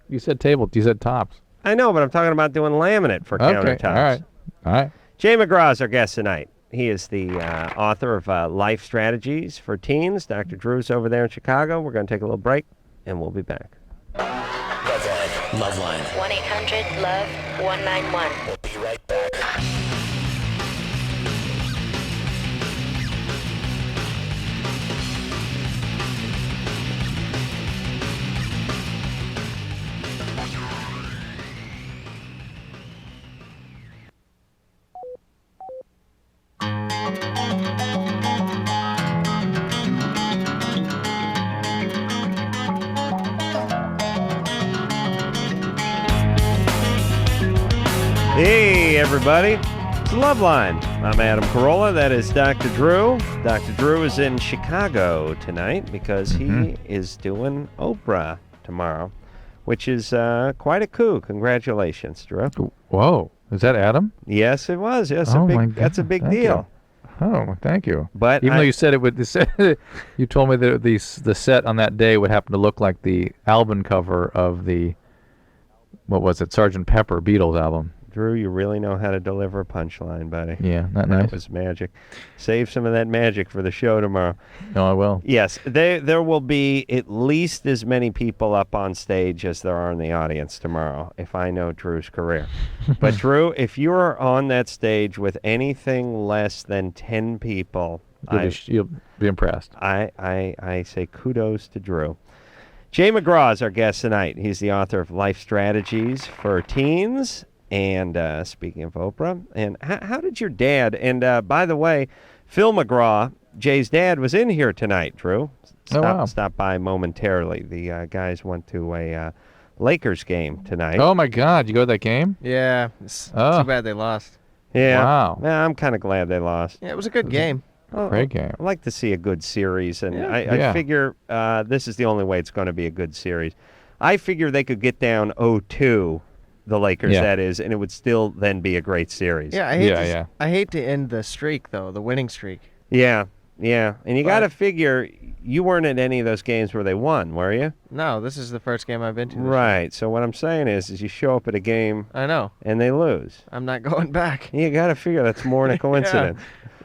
You said table. You said tops. I know, but I'm talking about doing laminate for countertops. All right. Jay McGraw is our guest tonight. He is the author of Life Strategies for Teens. Dr. Drew's over there in Chicago. We're going to take a little break, and we'll be back. LoveLine. 1-800-LOVE-191. We'll be right back. Hey, everybody. It's LoveLine. I'm Adam Carolla. That is Dr. Drew. Dr. Drew is in Chicago tonight because he is doing Oprah tomorrow, which is quite a coup. Congratulations, Drew. Whoa. Is that Adam? Yes, it was. Yes, Oh my God. that's a big Thank deal. You. Oh, thank you. But even though you said it would, you told me that the set on that day would happen to look like the album cover of the, what was it, Sgt. Pepper Beatles album. Drew, you really know how to deliver a punchline, buddy. Yeah, not nice. That was magic. Save some of that magic for the show tomorrow. No, I will. Yes, there will be at least as many people up on stage as there are in the audience tomorrow, if I know Drew's career. But Drew, if you are on that stage with anything less than 10 people, You'll be impressed. I say kudos to Drew. Jay McGraw is our guest tonight. He's the author of Life Strategies for Teens. And speaking of Oprah, and how did your dad, and by the way, Phil McGraw, Jay's dad, was in here tonight, Drew. Stopped by momentarily. The guys went to a Lakers game tonight. Oh, my God. You go to that game? Yeah. It's too bad they lost. Yeah. Wow. Yeah, I'm kind of glad they lost. Yeah, it was a good game. Great game. I like to see a good series, and Yeah. I figure this is the only way it's going to be a good series. I figure they could get down 0-2, the Lakers, that is, and it would still then be a great series. Yeah, I hate to end the streak, though, the winning streak. Yeah, and you got to figure you weren't at any of those games where they won, were you? No, this is the first game I've been to. Right. So what I'm saying is you show up at a game. I know. And they lose. I'm not going back. You got to figure that's more than a coincidence.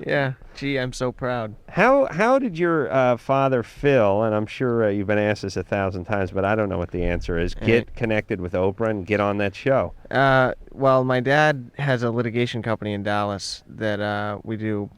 Yeah. Gee, I'm so proud. How did your father, Phil, and I'm sure you've been asked this 1,000 times, but I don't know what the answer is, get connected with Oprah and get on that show? Well, my dad has a litigation company in Dallas that we do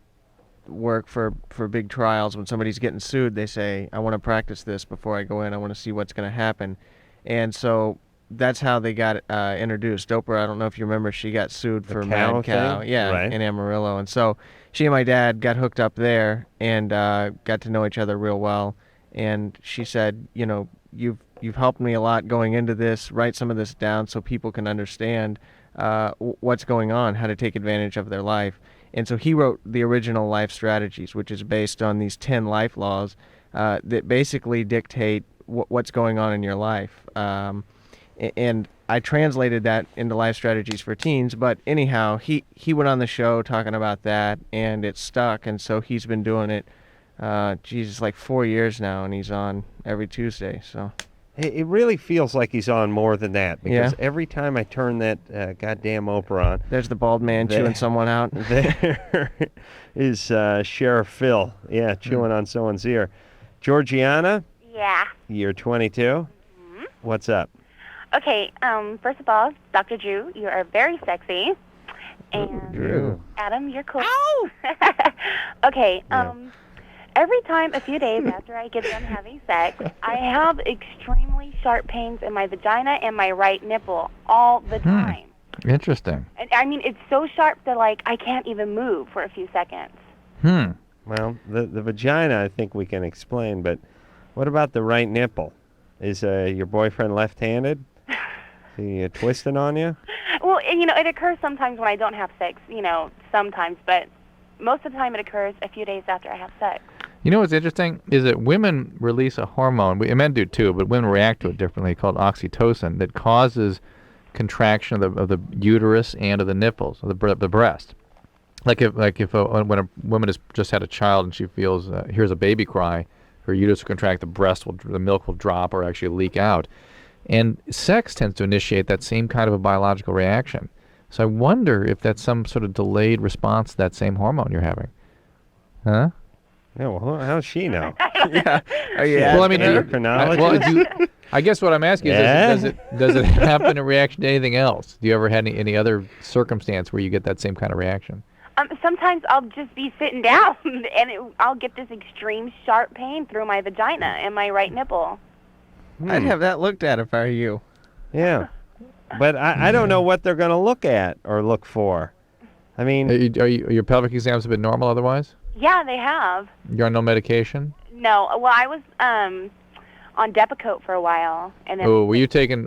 work for big trials. When somebody's getting sued, they say, I want to practice this before I go in. I want to see what's going to happen. And so that's how they got introduced. Oprah, I don't know if you remember, she got sued for Mad Cow. Yeah, right. in Amarillo. And so she and my dad got hooked up there and got to know each other real well. And she said, you know, you've helped me a lot going into this. Write some of this down so people can understand what's going on, how to take advantage of their life. And so he wrote the original Life Strategies, which is based on these 10 life laws that basically dictate what's going on in your life. And I translated that into Life Strategies for Teens. But anyhow, he went on the show talking about that, and it stuck. And so he's been doing it, it's like 4 years now, and he's on every Tuesday. So it really feels like he's on more than that, because every time I turn that goddamn Oprah on, there's the bald man chewing someone out. There is Sheriff Phil, chewing on someone's ear. Georgiana? Yeah. You're 22? Mm-hmm. What's up? Okay, first of all, Dr. Drew, you are very sexy. And Drew. Adam, you're cool. Ow! Okay, every time, a few days after I get done having sex, I have extremely sharp pains in my vagina and my right nipple all the time. Interesting. And, I mean, it's so sharp that, like, I can't even move for a few seconds. Well, the vagina I think we can explain, but what about the right nipple? Is your boyfriend left-handed? Is he twisting on you? Well, you know, it occurs sometimes when I don't have sex, you know, sometimes, but most of the time it occurs a few days after I have sex. You know what's interesting is that women release a hormone, and men do too, but women react to it differently, called oxytocin, that causes contraction of the uterus and of the nipples, of the breast. When a woman has just had a child and she feels hears a baby cry, her uterus will contract, the milk will drop or actually leak out, and sex tends to initiate that same kind of a biological reaction. So I wonder if that's some sort of delayed response to that same hormone you're having, huh? Yeah, well, how does she know? Well, I mean, I guess what I'm asking is, does it happen in reaction to anything else? Do you ever have any other circumstance where you get that same kind of reaction? Sometimes I'll just be sitting down and I'll get this extreme sharp pain through my vagina and my right nipple. I'd have that looked at if I were you. Yeah. But I don't know what they're going to look at or look for. I mean... Are your pelvic exams have been normal otherwise? Yeah, they have. You're on no medication? No. Well, I was on Depakote for a while, and then. Oh, were you taking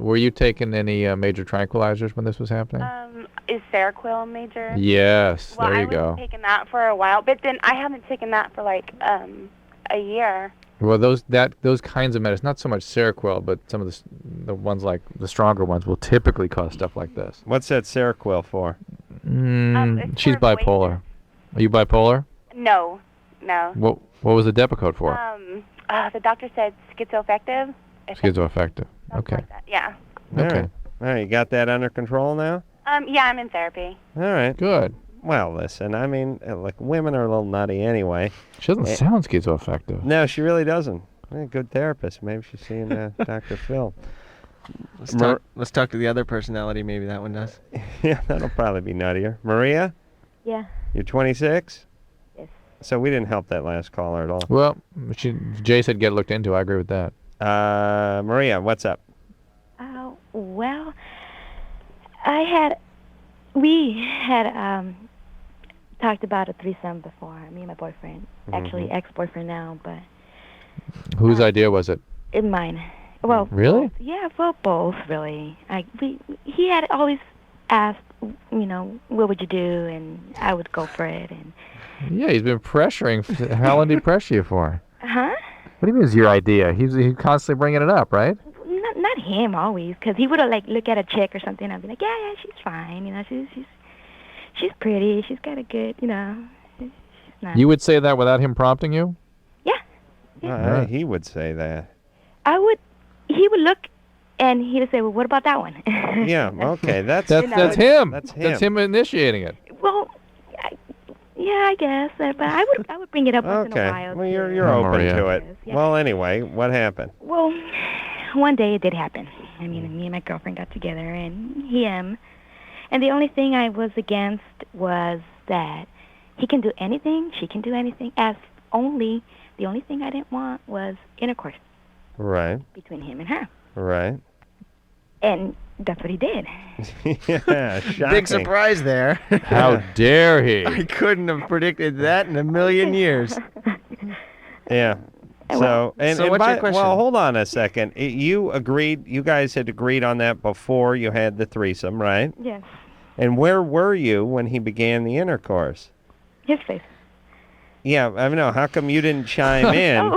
any major tranquilizers when this was happening? is Seroquel major? Yes, Well, there you I go. was taking that for a while, but then I haven't taken that for like a year. Well, those kinds of medicine, not so much Seroquel, but some of the ones like the stronger ones will typically cause stuff like this. What's that Seroquel for? She's bipolar. Are you bipolar? No. What was the Depakote for? The doctor said schizoaffective. Schizoaffective. Okay. Like that. Yeah. Okay. All right, you got that under control now? Yeah, I'm in therapy. All right. Good. Well, listen, I mean, like, women are a little nutty anyway. She doesn't sound schizoaffective. No, she really doesn't. Good therapist. Maybe she's seeing Dr. Phil. Let's talk to the other personality. Maybe that one does. Yeah, that'll probably be nuttier. Maria? Yeah. You're 26? Yes. So we didn't help that last caller at all. Well, Jay said get looked into. I agree with that. Maria, what's up? Well, we had talked about a threesome before, me and my boyfriend. Actually, ex-boyfriend now, but... Whose idea was it? Mine. Well, really? Both, really. He had always asked, what would you do, and I would go for it. And Yeah, he's been pressuring. How long did he pressure you for? Huh? What do you mean it's your idea? He's constantly bringing it up, right? Not him always, because he would look at a chick or something, and I'd be like, yeah, she's fine, she's pretty, she's got a good, she's nice. You would say that without him prompting you? Yeah. He would say that. He would look, and he would say, well, what about that one? Yeah, okay, that's him. That's him. That's him initiating it. Well, I guess, but I would bring it up once in a while. Well, you're open Maria. to it. Yeah. Well, anyway, what happened? Well, one day it did happen. I mean, me and my girlfriend got together, and him. And the only thing I was against was that he can do anything, she can do anything, the only thing I didn't want was intercourse. Right. Between him and her. Right. And that's what he did. Yeah, shocking. Big surprise there. How dare he? I couldn't have predicted that in a million years. Yeah. So, what's your question? Well, hold on a second. You guys had agreed on that before you had the threesome, right? Yes. And where were you when he began the intercourse? His face. Yeah, I know. How come you didn't chime in?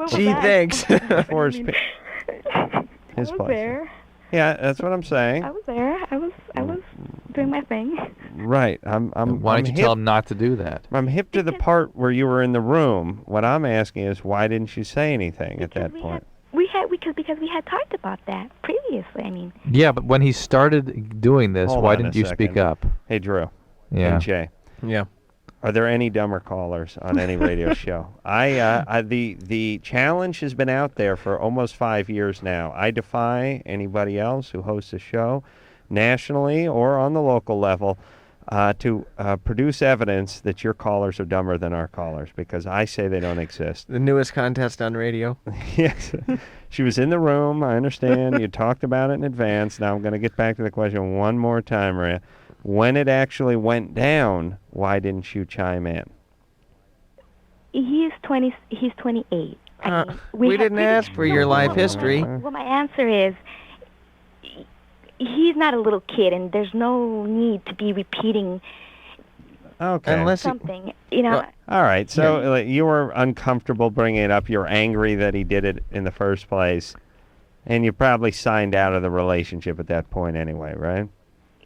Gee, thanks. Before his I was there. Yeah, that's what I'm saying. I was there. I was doing my thing. Right. Why don't you tell him not to do that? I'm hip to the part where you were in the room. What I'm asking is, why didn't you say anything at that point? Because we had talked about that previously. I mean. Yeah, but when he started doing this, Hold why on a didn't you speak second. up? Hey, Drew. Yeah. And Jay. Yeah. Are there any dumber callers on any radio show? The challenge has been out there for almost 5 years now. I defy anybody else who hosts a show, nationally or on the local level, to produce evidence that your callers are dumber than our callers, because I say they don't exist. The newest contest on radio. Yes. She was in the room. I understand. You talked about it in advance. Now I'm going to get back to the question one more time, Maria. When it actually went down, why didn't you chime in? He's 20. He's 28. I mean, we didn't ask for your life history. Well, my answer is, he's not a little kid, and there's no need to be repeating something. All right. So you were uncomfortable bringing it up. You're angry that he did it in the first place, and you probably signed out of the relationship at that point anyway, right?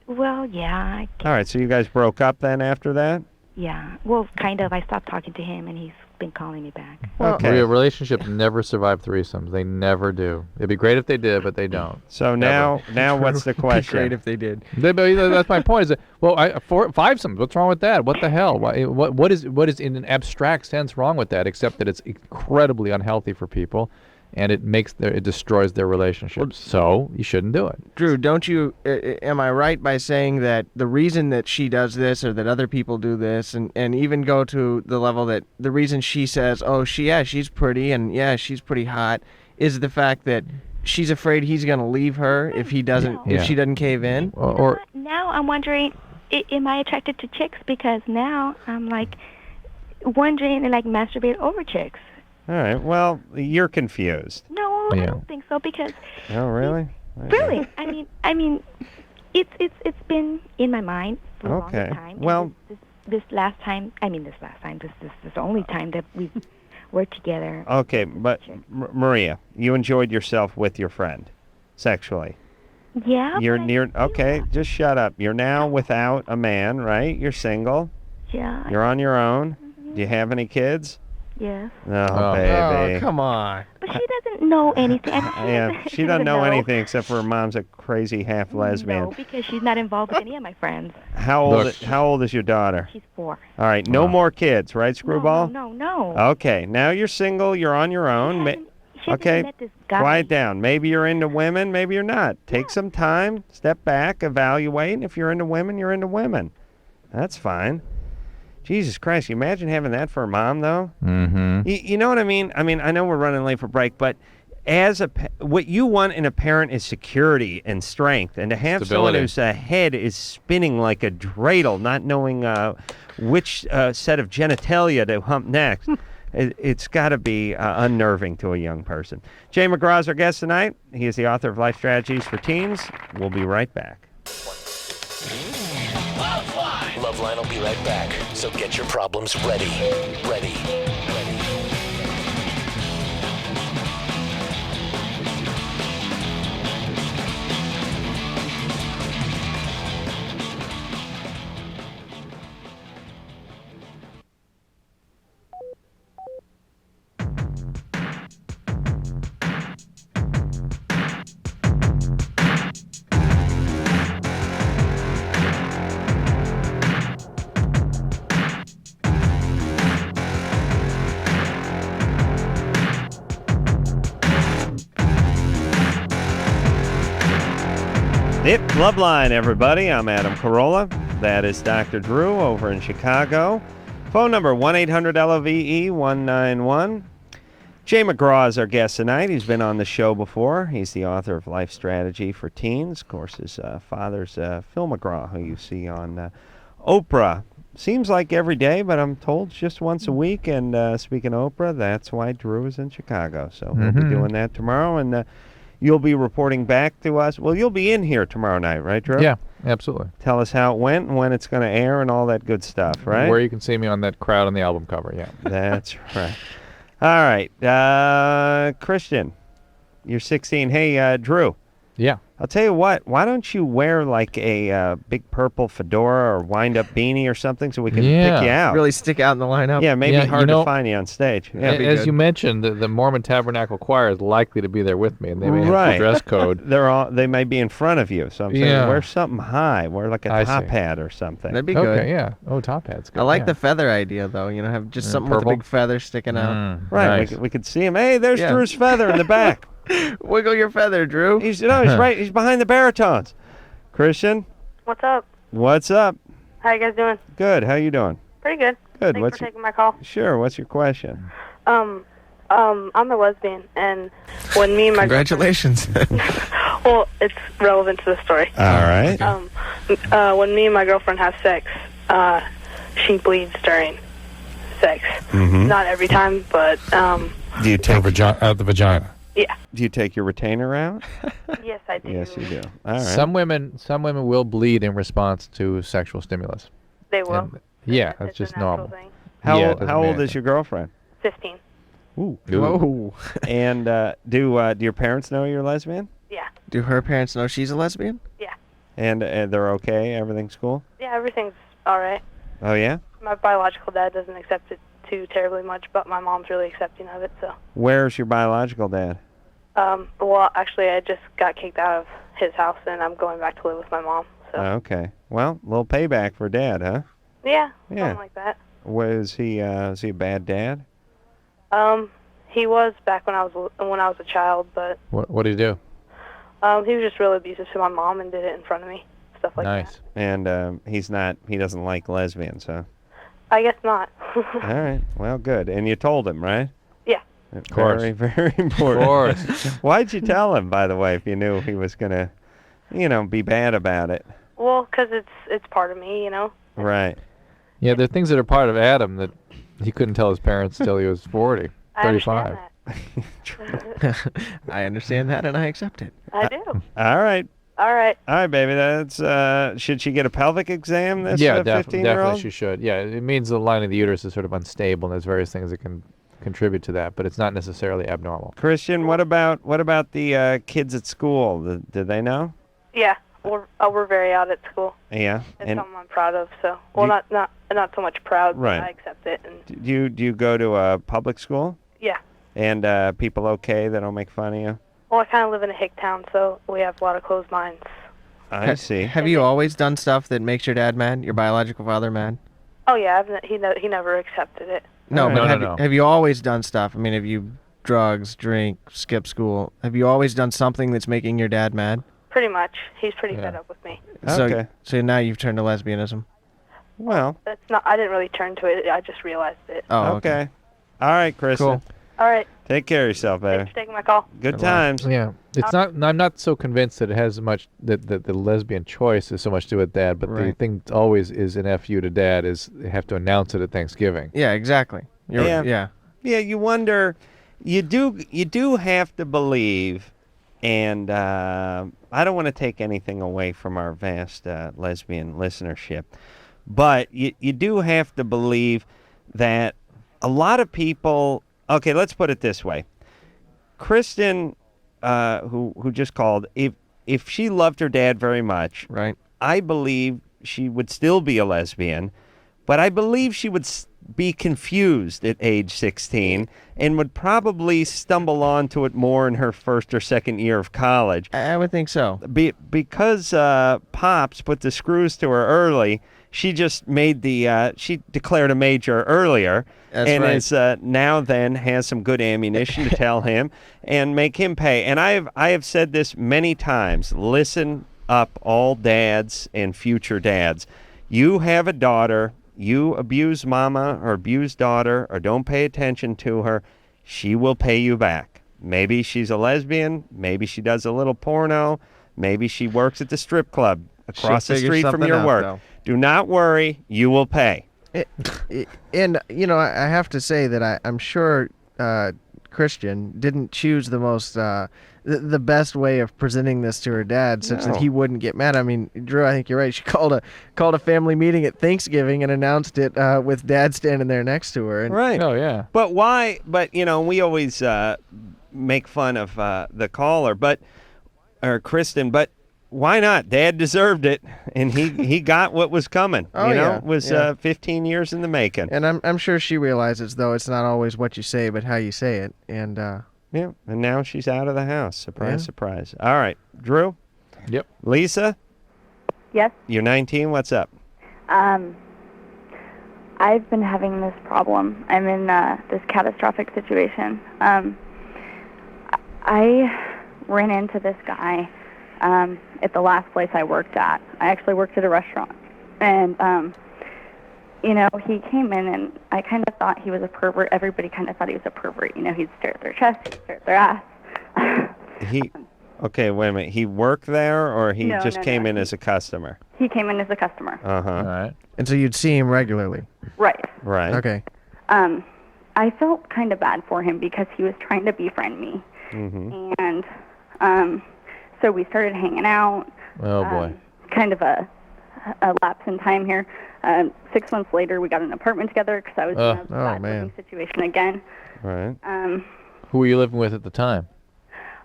Well, yeah. All right. So you guys broke up then after that? Yeah. Well, kind of. I stopped talking to him, and he's been calling me back. Okay. Relationships never survive threesomes. They never do. It'd be great if they did, but they don't. So now what's the question? Great if they did. That's my point. Is that, fivesomes? What's wrong with that? What the hell? What is in an abstract sense wrong with that? Except that it's incredibly unhealthy for people, and it destroys their relationships. So you shouldn't do it. Drew, don't you? Am I right by saying that the reason that she does this, or that other people do this, and even go to the level that the reason she says, she's pretty and she's pretty hot, is the fact that she's afraid he's going to leave her if he doesn't, if she doesn't cave in? Now I'm wondering, am I attracted to chicks? Because now I'm wondering and masturbate over chicks. All right. Well, you're confused. No, I don't think so, because. Oh, really? Really, I mean, it's been in my mind for a long Okay. time. Well, this last time, this is the only time that we were together. okay, but Maria, you enjoyed yourself with your friend sexually. Yeah. You're but I near. Okay, just shut up. You're now without a man, right? You're single. Yeah. You're on your own. Do you have any kids? Yes. No, baby. Oh, come on. But she doesn't know anything. Yeah, she doesn't know anything except for her mom's a crazy half lesbian. No, because she's not involved with any of my friends. How old is your daughter? She's 4. All right, no more kids, right, Screwball? No. Okay, now you're single. You're on your own. She hasn't met this guy. Quiet down. Maybe you're into women. Maybe you're not. Take some time. Step back. Evaluate. And if you're into women, you're into women. That's fine. Jesus Christ, you imagine having that for a mom, though? Mm-hmm. You know what I mean? I mean, I know we're running late for break, but what you want in a parent is security and strength, and to have someone Stability. whose head is spinning like a dreidel, not knowing which set of genitalia to hump next, it's got to be unnerving to a young person. Jay McGraw is our guest tonight. He is the author of Life Strategies for Teens. We'll be right back. LoveLine will be right back. So get your problems ready. Ready. Yep, LoveLine, everybody. I'm Adam Carolla. That is Dr. Drew over in Chicago. Phone number 1-800-LOVE-191. Jay McGraw is our guest tonight. He's been on the show before. He's the author of Life Strategy for Teens. Of course, his father's Phil McGraw, who you see on Oprah. Seems like every day, but I'm told it's just once a week. And speaking of Oprah, that's why Drew is in Chicago. So we'll be doing that tomorrow. And you'll be reporting back to us. Well, you'll be in here tomorrow night, right, Drew? Yeah, absolutely. Tell us how it went and when it's going to air and all that good stuff, right? Where you can see me on that crowd on the album cover, yeah. That's right. All right. Christian, you're 16. Hey, Drew. Yeah. I'll tell you what. Why don't you wear like a big purple fedora or wind-up beanie or something so we can pick you out? Really stick out in the lineup. Yeah, maybe hard to find you on stage. Yeah. As you mentioned, the Mormon Tabernacle Choir is likely to be there with me, and they may have the dress code. They may be in front of you, so I'm saying wear something high. Wear like a top hat or something. That'd be good. Okay, yeah. Oh, top hat's good. I like the feather idea, though. You know, have just something purple? with a big feather sticking out. Right. Nice. We could see him. Hey, there's Drew's feather in the back. Wiggle your feather, Drew. He's right. He's behind the baritones. Christian, What's up? what's up? How you guys doing? Good. How you doing? Pretty good. Good. Thanks What's for taking my call. Sure. What's your question? I'm a lesbian, and when me and my Congratulations. well, it's relevant to the story. All right. When me and my girlfriend have sex, she bleeds during sex. Mm-hmm. Not every time, but Do you take out the vagina? yeah. Do you take your retainer out? Yes, I do. Yes, you do. All right. Some women will bleed in response to sexual stimulus. They will. And, yeah, that's just normal. Thing. How Yeah, it old, doesn't how mean old is anything. your girlfriend? 15. Ooh. Whoa. And do your parents know you're lesbian? Yeah. Do her parents know she's a lesbian? Yeah. And they're okay? Everything's cool? Yeah, everything's all right. Oh, yeah? My biological dad doesn't accept it too terribly much, but my mom's really accepting of it, so. Where's your biological dad? Well, actually, I just got kicked out of his house, and I'm going back to live with my mom. So. Okay. Well, a little payback for dad, huh? Yeah, Yeah. something like that. Was he a bad dad? He was back when I was a child, but What do you do? he was just really abusive to my mom and did it in front of me, stuff like that. Nice. And he doesn't like lesbians, huh? I guess not. All right. Well, good. And you told him, right? Yeah. Of course. Very, very important. Of course. Why'd you tell him, by the way, if you knew he was going to, be bad about it? Well, 'cause it's part of me, Right. Yeah, there are things that are part of Adam that he couldn't tell his parents till he was 40, I 35. understand that. I understand that, and I accept it. I do. All right. All right. All right, baby. That's should she get a pelvic exam? This Yeah, 15-year-old? definitely she should. Yeah, it means the lining of the uterus is sort of unstable, and there's various things that can contribute to that, but it's not necessarily abnormal. Christian, what about the kids at school? Did they know? Yeah, we're very out at school. Yeah. It's something I'm proud of. So, well, not so much proud, Right. but I accept it. And Do you go to a public school? yeah. And people okay? They don't make fun of you? Well, I kind of live in a hick town, so we have a lot of closed minds. I see. Have you always done stuff that makes your dad mad? Your biological father mad? Oh yeah, he never accepted it. No, Right. but No. have you always done stuff? I mean, have you drugs, drink, skip school? Have you always done something that's making your dad mad? Pretty much. He's pretty fed up with me. Okay. So now you've turned to lesbianism. Well. That's not. I didn't really turn to it. I just realized it. Oh, okay. All right, Kristen. Cool. All right. Take care of yourself, baby. Thanks for taking my call. Good times. Yeah, it's not. I'm not so convinced that it has much that the lesbian choice is so much to do with dad. But the Right. thing always is an FU to dad is they have to announce it at Thanksgiving. Yeah, exactly. Yeah, you wonder. You do have to believe, and I don't want to take anything away from our vast lesbian listenership, but you do have to believe that a lot of people. Okay, let's put it this way. Kristen, who just called, if she loved her dad very much, right? I believe she would still be a lesbian, but I believe she would be confused at age 16 and would probably stumble onto it more in her first or second year of college. I would think so. Because Pops put the screws to her early, she just made she declared a major earlier. That's and right. is now then has some good ammunition to tell him and make him pay. And I have said this many times. Listen up, all dads and future dads. You have a daughter. You abuse mama or abuse daughter or don't pay attention to her. She will pay you back. Maybe she's a lesbian. Maybe she does a little porno. Maybe she works at the strip club across the figure street from something your out, work. though. Do not worry. You will pay. And I have to say that I'm sure Christian didn't choose the most the best way of presenting this to her dad, such No. that he wouldn't get mad. I mean, Drew, I think you're right. She called a family meeting at Thanksgiving and announced it with Dad standing there next to her. And Right. Oh yeah. But why? But we always make fun of the caller, or Kristen. But why not? Dad deserved it, and he got what was coming. Oh, yeah, It was yeah. 15 years in the making. And I'm sure she realizes, though, it's not always what you say, but how you say it. And Yeah, and now she's out of the house. Surprise, Yeah. surprise. All right, Drew. Yep. Lisa, Yes. you're 19. What's up? I've been having this problem. I'm in this catastrophic situation. I ran into this guy at the last place I worked at. I actually worked at a restaurant. And, he came in and I kind of thought he was a pervert. Everybody kind of thought he was a pervert. He'd stare at their chest, he'd stare at their ass. Okay, wait a minute. He worked there, or he No, just no, came no. in as a customer? He came in as a customer. Uh-huh. All right. and so you'd see him regularly. Right. Right. Okay. I felt kind of bad for him because he was trying to befriend me. Mm-hmm. And so we started hanging out. Oh boy. Kind of a lapse in time here. 6 months later, we got an apartment together because I was in a bad living situation again. Right. Who were you living with at the time?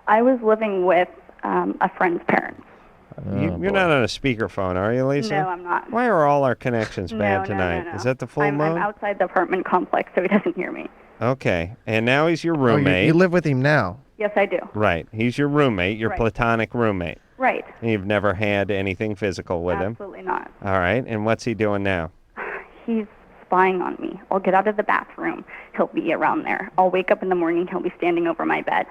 I was living with a friend's parents. You're not on a speakerphone, are you, Lisa? No, I'm not. Why are all our connections No, bad no, tonight? no, no. Is that the full I'm moon? outside the apartment complex, so he doesn't hear me. Okay. And now he's your Oh, roommate. you live with him now. Yes, I do. Right. He's your roommate, your Right. platonic roommate. Right. And you've never had anything physical with him. Absolutely not. All right. And what's he doing now? He's spying on me. I'll get out of the bathroom. He'll be around there. I'll wake up in the morning. He'll be standing over my bed.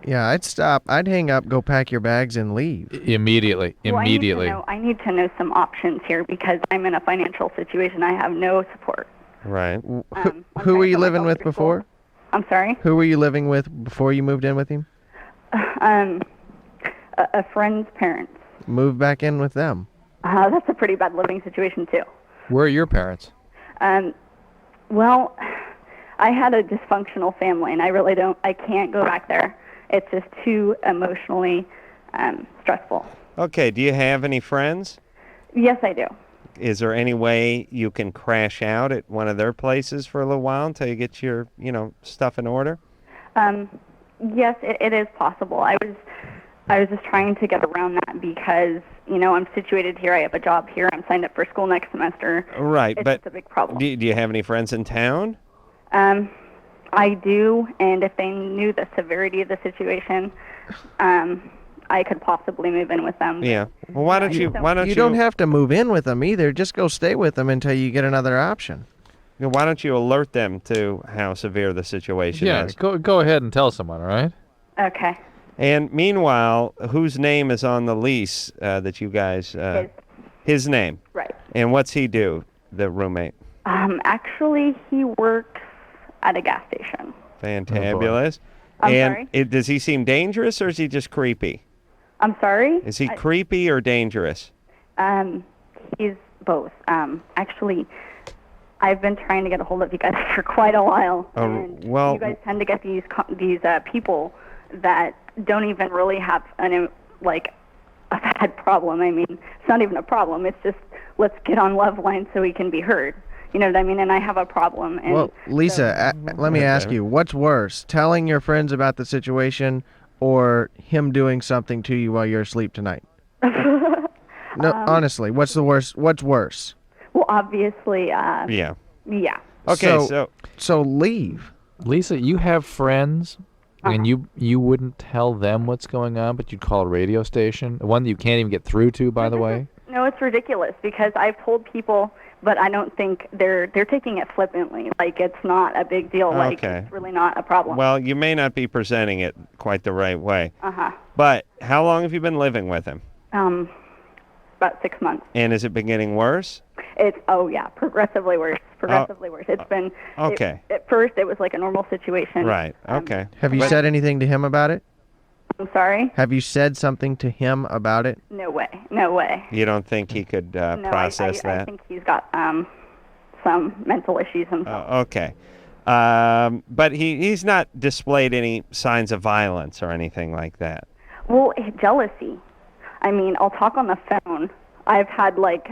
Yeah, I'd stop. I'd hang up, go pack your bags, and leave. Immediately. Well, Immediately. I need to know some options here because I'm in a financial situation. I have no support. Right. Who were you living with before? I'm sorry? Who were you living with before you moved in with him? A friend's parents. Move back in with them. That's a pretty bad living situation, too. Where are your parents? Well, I had a dysfunctional family, and I can't go back there. It's just too emotionally stressful. Okay, do you have any friends? Yes, I do. Is there any way you can crash out at one of their places for a little while until you get your, stuff in order? Yes, it is possible. I was just trying to get around that because, I'm situated here. I have a job here. I'm signed up for school next semester. Right, It's but just a big problem. do you have any friends in town? I do, and if they knew the severity of the situation, I could possibly move in with them. Yeah. Well, why don't you? You don't have to move in with them either. Just go stay with them until you get another option. Why don't you alert them to how severe the situation Yeah, is? go ahead and tell someone, all right? Okay. And meanwhile, whose name is on the lease that you guys? His name. Right. And what's he do? The roommate. Actually, he works at a gas station. Fantabulous. I'm and does he seem dangerous or is he just creepy? I'm sorry? Is he creepy or dangerous? He's both. Actually, I've been trying to get a hold of you guys for quite a while. And well, you guys tend to get these people that don't even really have a bad problem. I mean, it's not even a problem. It's just, let's get on LoveLine so we can be heard. You know what I mean? And I have a problem. And well, Lisa, let me ask you, what's worse, telling your friends about the situation or him doing something to you while you're asleep tonight? No, honestly, what's worse? Well, obviously, yeah. Yeah. Okay, so leave. Lisa, you have friends, and you wouldn't tell them what's going on, but you'd call a radio station, one that you can't even get through to, by the way. No, it's ridiculous because I've told people, but I don't think they're taking it flippantly. Like it's not a big deal. Like Okay. it's really not a problem. Well, you may not be presenting it quite the right way. Uh-huh. But how long have you been living with him? About 6 months. And is it been getting worse? It's progressively worse. Worse. It's been okay. At first, it was like a normal situation. Right. Okay. Have you said anything to him about it? I'm sorry? Have you said something to him about it? No way. No way. You don't think he could No, process that? I think he's got some mental issues himself. Okay. But he's not displayed any signs of violence or anything like that. Well, jealousy. I mean, I'll talk on the phone. I've had like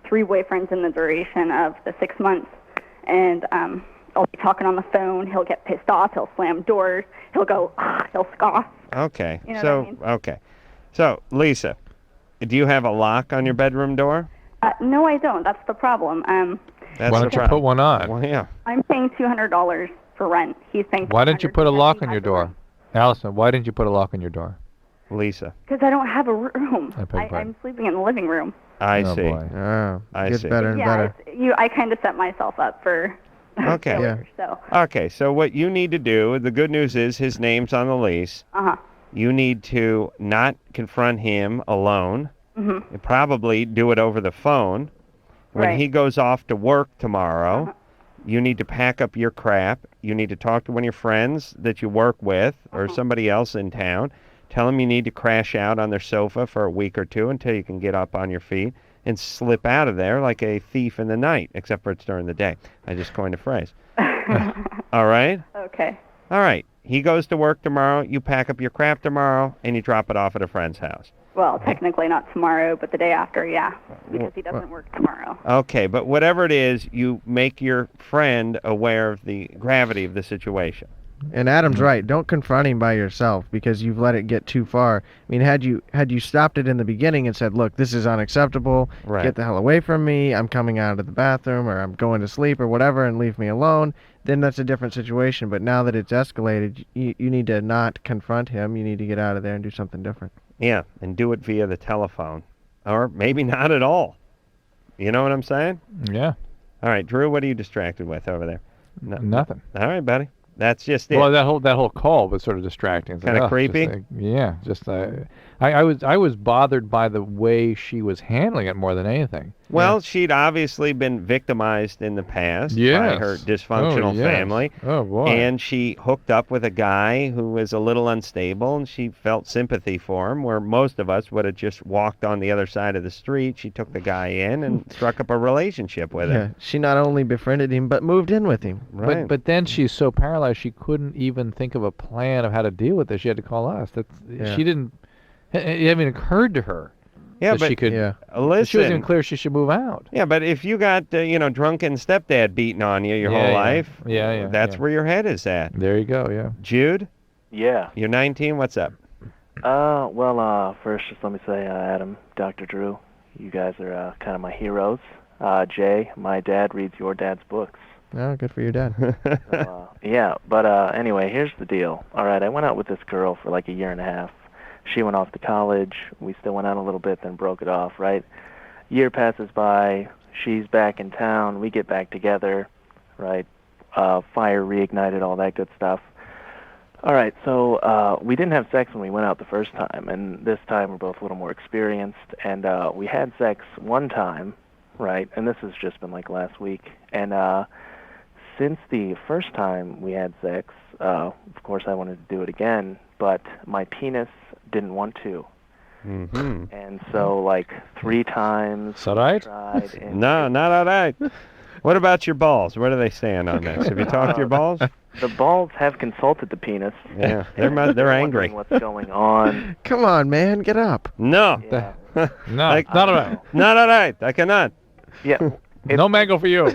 3 boyfriends in the duration of the 6 months, and I'll be talking on the phone. He'll get pissed off. He'll slam doors. He'll go. He'll scoff. Okay. You know so what I mean? okay. So Lisa, do you have a lock on your bedroom door? No, I don't. That's the problem. That's Why don't you put one on? Well, yeah. I'm paying $200 for rent. He's paying. Why didn't you put a lock on your door? Allison, why didn't you put a lock on your door? Lisa. Because I don't have a room. I beg your pardon. I'm sleeping in the living room. I Oh, see. boy. Oh, I gets see. better and Yeah, better. I kind of set myself up for. Okay. failure, So. Okay, so what you need to do, the good news is his name's on the lease. Uh-huh. You need to not confront him alone. Mm-hmm. And probably do it over the phone. When Right. he goes off to work tomorrow, you need to pack up your crap. You need to talk to one of your friends that you work with or somebody else in town. Tell them you need to crash out on their sofa for a week or 2 until you can get up on your feet and slip out of there like a thief in the night, except for it's during the day. I just coined a phrase. All right? Okay. All right. He goes to work tomorrow. You pack up your crap tomorrow, and you drop it off at a friend's house. Well, technically not tomorrow, but the day after, yeah, because he doesn't work tomorrow. Okay, but whatever it is, you make your friend aware of the gravity of the situation. And Adam's right. Don't confront him by yourself because you've let it get too far. I mean, had you stopped it in the beginning and said, "Look, this is unacceptable. Right. Get the hell away from me. I'm coming out of the bathroom or I'm going to sleep or whatever and leave me alone," then that's a different situation. But now that it's escalated, you need to not confront him. You need to get out of there and do something different. Yeah, and do it via the telephone. Or maybe not at all. You know what I'm saying? Yeah. All right, Drew, what are you distracted with over there? Nothing. All right, buddy. That's just it. Well, that whole call was sort of distracting. It's Kinda like, creepy? I was bothered by the way she was handling it more than anything. Well, she'd obviously been victimized in the past by Yes. her dysfunctional Oh, yes. family. Oh, boy. And she hooked up with a guy who was a little unstable, and she felt sympathy for him, where most of us would have just walked on the other side of the street. She took the guy in and struck up a relationship with Yeah, him. she not only befriended him but moved in with him. Right. But then she's so paralyzed she couldn't even think of a plan of how to deal with this. She had to call us. Yeah. She didn't. It hadn't even occurred to her. Yeah, that but she could. She wasn't listen. even clear she should move out. Yeah, but if you got drunken stepdad beating on you your whole life, that's where your head is at. There you go. Yeah. Jude, Yeah. you're 19. What's up? First, just let me say, Adam, Dr. Drew, you guys are kind of my heroes. Jay, my dad reads your dad's books. Oh, good for your dad. Anyway, here's the deal. All right, I went out with this girl for like a year and a half. She went off to college. We still went out a little bit, then broke it off, right? Year passes by. She's back in town. We get back together, right? Fire reignited, all that good stuff. All right, so we didn't have sex when we went out the first time, and this time we're both a little more experienced, and we had sex one time, right? And this has just been like last week. And since the first time we had sex, of course I wanted to do it again, but my penis didn't want to. Mm-hmm. And so, like, 3 times Is that right? tried. And No, not all right. What about your balls? Where do they stand on this? Have you talked to your balls? The balls have consulted the penis. Yeah, they're angry. Wondering what's going on. Come on, man, get up. No. Yeah. No, not all right. Not all right. I cannot. Yeah. No mango for you.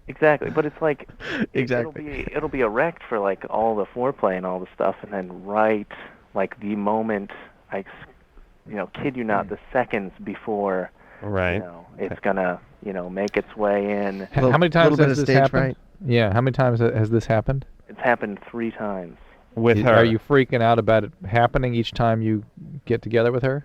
Exactly, but it's like Exactly. it'll be erect for like all the foreplay and all the stuff, and then right like the moment kid you not, the seconds before, Right. it's gonna make its way in. How many times bit has of this stage happened? fright. Yeah, how many times has this happened? It's happened 3 times. With her. Are you freaking out about it happening each time you get together with her?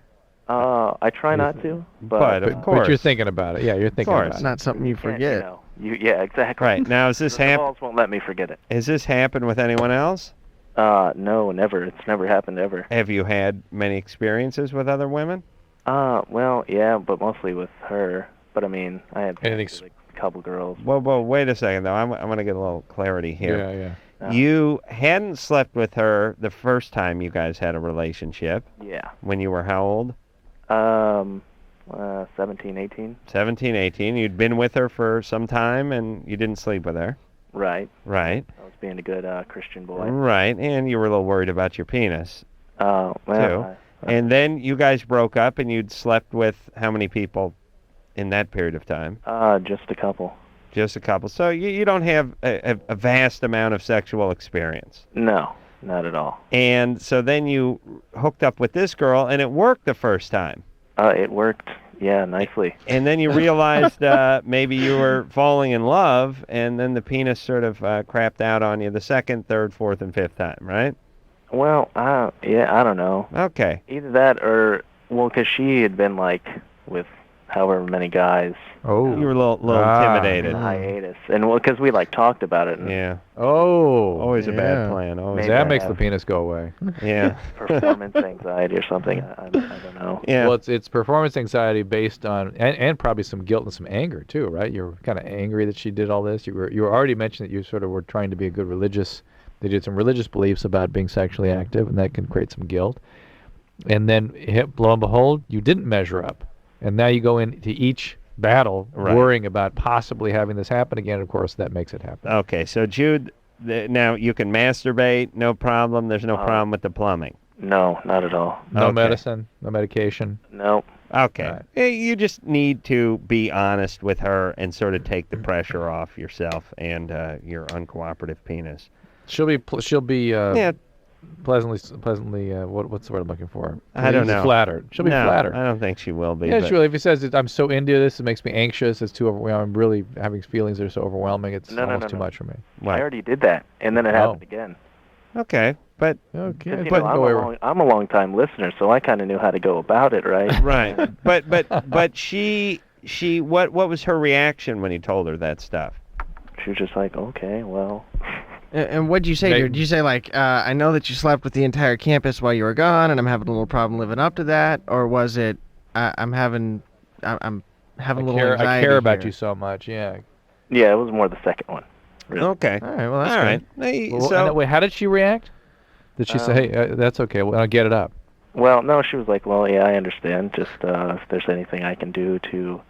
I try not to, but of course. But you're thinking about it. Yeah, you're thinking about It's it. not something you forget. yeah, exactly. Right. Now, is this The happen? balls won't let me forget it. Has this happened with anyone else? No, never. It's never happened ever. Have you had many experiences with other women? Well, yeah, but mostly with her. But I mean, I had like a couple girls. Well, wait a second, though. I'm going to get a little clarity here. Yeah. You hadn't slept with her the first time you guys had a relationship. Yeah. When you were how old? 17, 18. 17, 18. You'd been with her for some time, and you didn't sleep with her. Right. Right. I was being a good Christian boy. Right, and you were a little worried about your penis. Well, too. And then you guys broke up, and you'd slept with how many people in that period of time? Just a couple. Just a couple. So you don't have a vast amount of sexual experience. No, not at all. And so then you hooked up with this girl, and it worked the first time. It worked, yeah, nicely. And then you realized maybe you were falling in love, and then the penis sort of crapped out on you the second, third, fourth, and fifth time, right? Well, yeah, I don't know. Okay. Either that or, well, because she had been, like, with however many guys. Oh. You were a little intimidated. Hiatus. And, well, because we, like, talked about it. And Yeah. Oh. Always a bad plan. Always. Maybe That I makes the have penis go away. Yeah. performance anxiety or something. I don't know. Yeah. Well, it's performance anxiety based on, and probably some guilt and some anger too, right? You're kind of angry that she did all this. You were already mentioned that you sort of were trying to be a good religious. They did some religious beliefs about being sexually active, and that can create some guilt. And then, lo and behold, you didn't measure up, and now you go into each battle worrying about possibly having this happen again. Of course, that makes it happen. Okay, so Jude, now you can masturbate, no problem. There's no problem with the plumbing. No, not at all. No Okay. medicine, no medication. No. Okay. Right. You just need to be honest with her and sort of take the pressure off yourself and your uncooperative penis. She'll be Yeah. pleasantly. What's the word I'm looking for? I don't know. Flattered. She'll be No, flattered. I don't think she will be. Yeah, but- she will. If he says I'm so into this, it makes me anxious. It's too overwhelming. I'm really having feelings that are so overwhelming. It's almost too much for me. I already did that, and then it happened again. Okay, but okay, 'Cause, you know, I'm a long-time listener, so I kind of knew how to go about it, right? Right. But she what was her reaction when he told her that stuff? She was just like, okay, well. And what'd you say to her? Did you say, like, I know that you slept with the entire campus while you were gone, and I'm having a little problem living up to that? Or was it, I'm having a little anxiety I care about here? you so much. Yeah. Yeah, it was more the second one. Really. Okay. All right, well, that's All good. right. Hey, Well, so wait, how did she react? Did she say, "Hey, that's okay. Well, I'll get it up"? Well, no, she was like, well, yeah, I understand. Just if there's anything I can do to,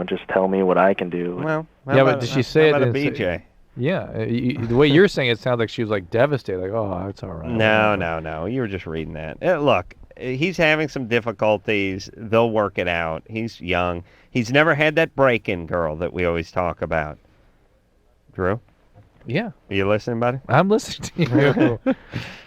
just tell me what I can do. well, Yeah, but did she say how it about a in- BJ? Yeah, the way you're saying it sounds like she was like devastated. Like, oh, it's all right. No. You were just reading that. Look, he's having some difficulties. They'll work it out. He's young. He's never had that break-in girl that we always talk about. Drew? Yeah. Are you listening, buddy? I'm listening to you.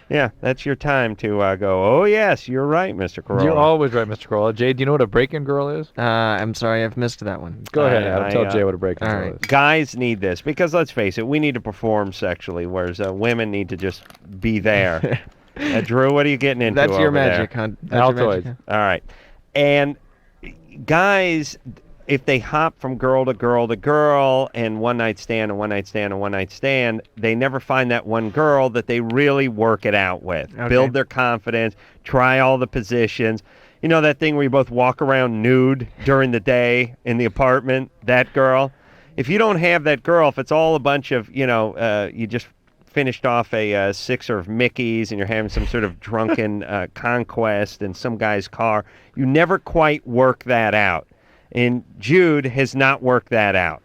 Yeah, that's your time to go, oh, yes, you're right, Mr. Corolla. You're always right, Mr. Corolla. Jay, do you know what a break-in girl is? I'm sorry, I've missed that one. Go ahead, Adam. Tell Jay what a break-in girl is. Guys need this because, let's face it, we need to perform sexually, whereas women need to just be there. Drew, what are you getting into That's your over magic, there? huh? That's your magic. All right. And guys, if they hop from girl to girl to girl and one night stand and one night stand and one night stand, they never find that one girl that they really work it out with. Okay. Build their confidence, try all the positions. You know that thing where you both walk around nude during the day in the apartment? That girl? If you don't have that girl, if it's all a bunch of, you just finished off a sixer of Mickey's and you're having some sort of drunken conquest in some guy's car, you never quite work that out. And Jude has not worked that out.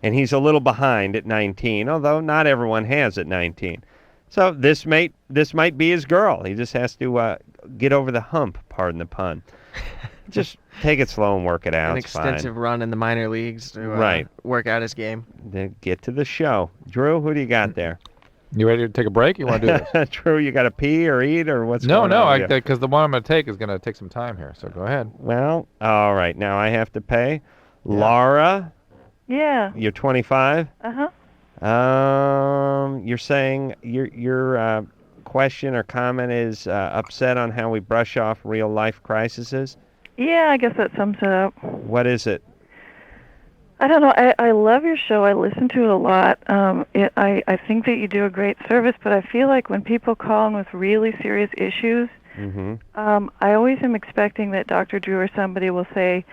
And he's a little behind at 19, although not everyone has at 19. So this might be his girl. He just has to get over the hump, pardon the pun. Just take it slow and work it out. An It's extensive fine. run in the minor leagues to work out his game. Then get to the show. Drew, who do you got there? You ready to take a break? You want to do this? Drew, you got to pee or eat or what's going on? No, because the one I'm going to take is going to take some time here. So go ahead. Well, all right. Now I have to pay. Yeah. Laura? Yeah. You're 25? Uh-huh. You're saying your question or comment is upset on how we brush off real life crises? Yeah, I guess that sums it up. What is it? I don't know. I love your show. I listen to it a lot. I think that you do a great service, but I feel like when people call in with really serious issues, I always am expecting that Dr. Drew or somebody will say,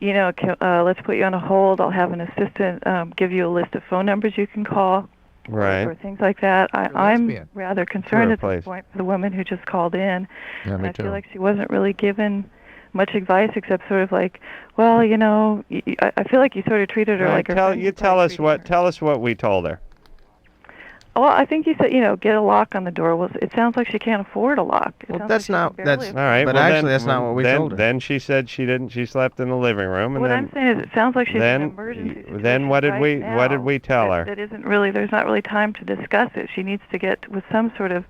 let's put you on a hold. I'll have an assistant give you a list of phone numbers you can call. Right. Or things like that. I'm rather concerned at this point for the woman who just called in. Yeah, me I too. feel like she wasn't really given much advice except sort of like, well, I feel like you sort of treated her like her friend. Tell us what we told her. Well, I think you said, get a lock on the door. Well, it sounds like she can't afford a lock. Well, that's not. That's all right. But well, actually, that's not what we told her. Then she said she didn't. She slept in the living room. And what then, I'm saying is, it sounds like she's in an emergency situation. Then what did we tell her? That isn't really. There's not really time to discuss it. She needs to get with some sort of,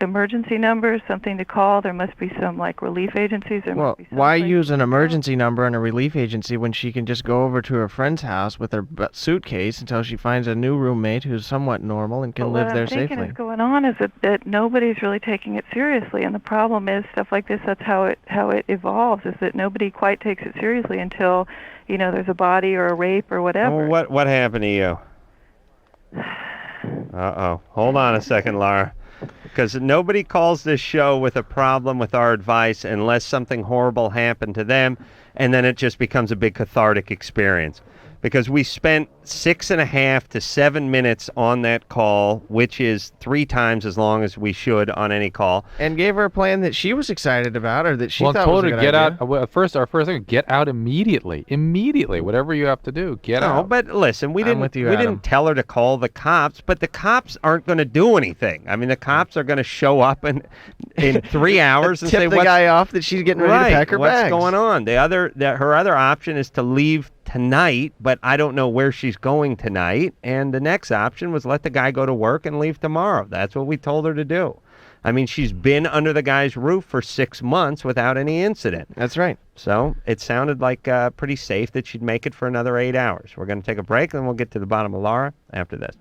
emergency number, something to call. There must be some relief agencies. Well, why use an emergency number and a relief agency when she can just go over to her friend's house with her suitcase until she finds a new roommate who's somewhat normal and can live there safely? What I'm thinking safely? is going on is that nobody's really taking it seriously, and the problem is stuff like this. That's how it evolves. Is that nobody quite takes it seriously until, there's a body or a rape or whatever. Well, what happened to you? Uh-oh. Hold on a second, Laura. Because nobody calls this show with a problem with our advice unless something horrible happened to them, and then it just becomes a big cathartic experience. Because we spent 6.5 to 7 minutes on that call, which is 3 times as long as we should on any call. And gave her a plan that she was excited about, or that she thought told was a her good get idea. out. Our first thing, get out immediately. Immediately, whatever you have to do, get out. No, but listen, we I'm with you, Adam. didn't tell her to call the cops, but the cops aren't going to do anything. I mean, the cops are going to show up in 3 hours and Tip say, the guy off that she's getting ready to pack her what's bags. going on? Her other option is to leave tonight, but I don't know where she's going tonight. And the next option was let the guy go to work and leave tomorrow. That's what we told her to do. I mean, she's been under the guy's roof for 6 months without any incident. That's right. So it sounded like pretty safe that she'd make it for another 8 hours. We're going to take a break, and then we'll get to the bottom of Laura after this.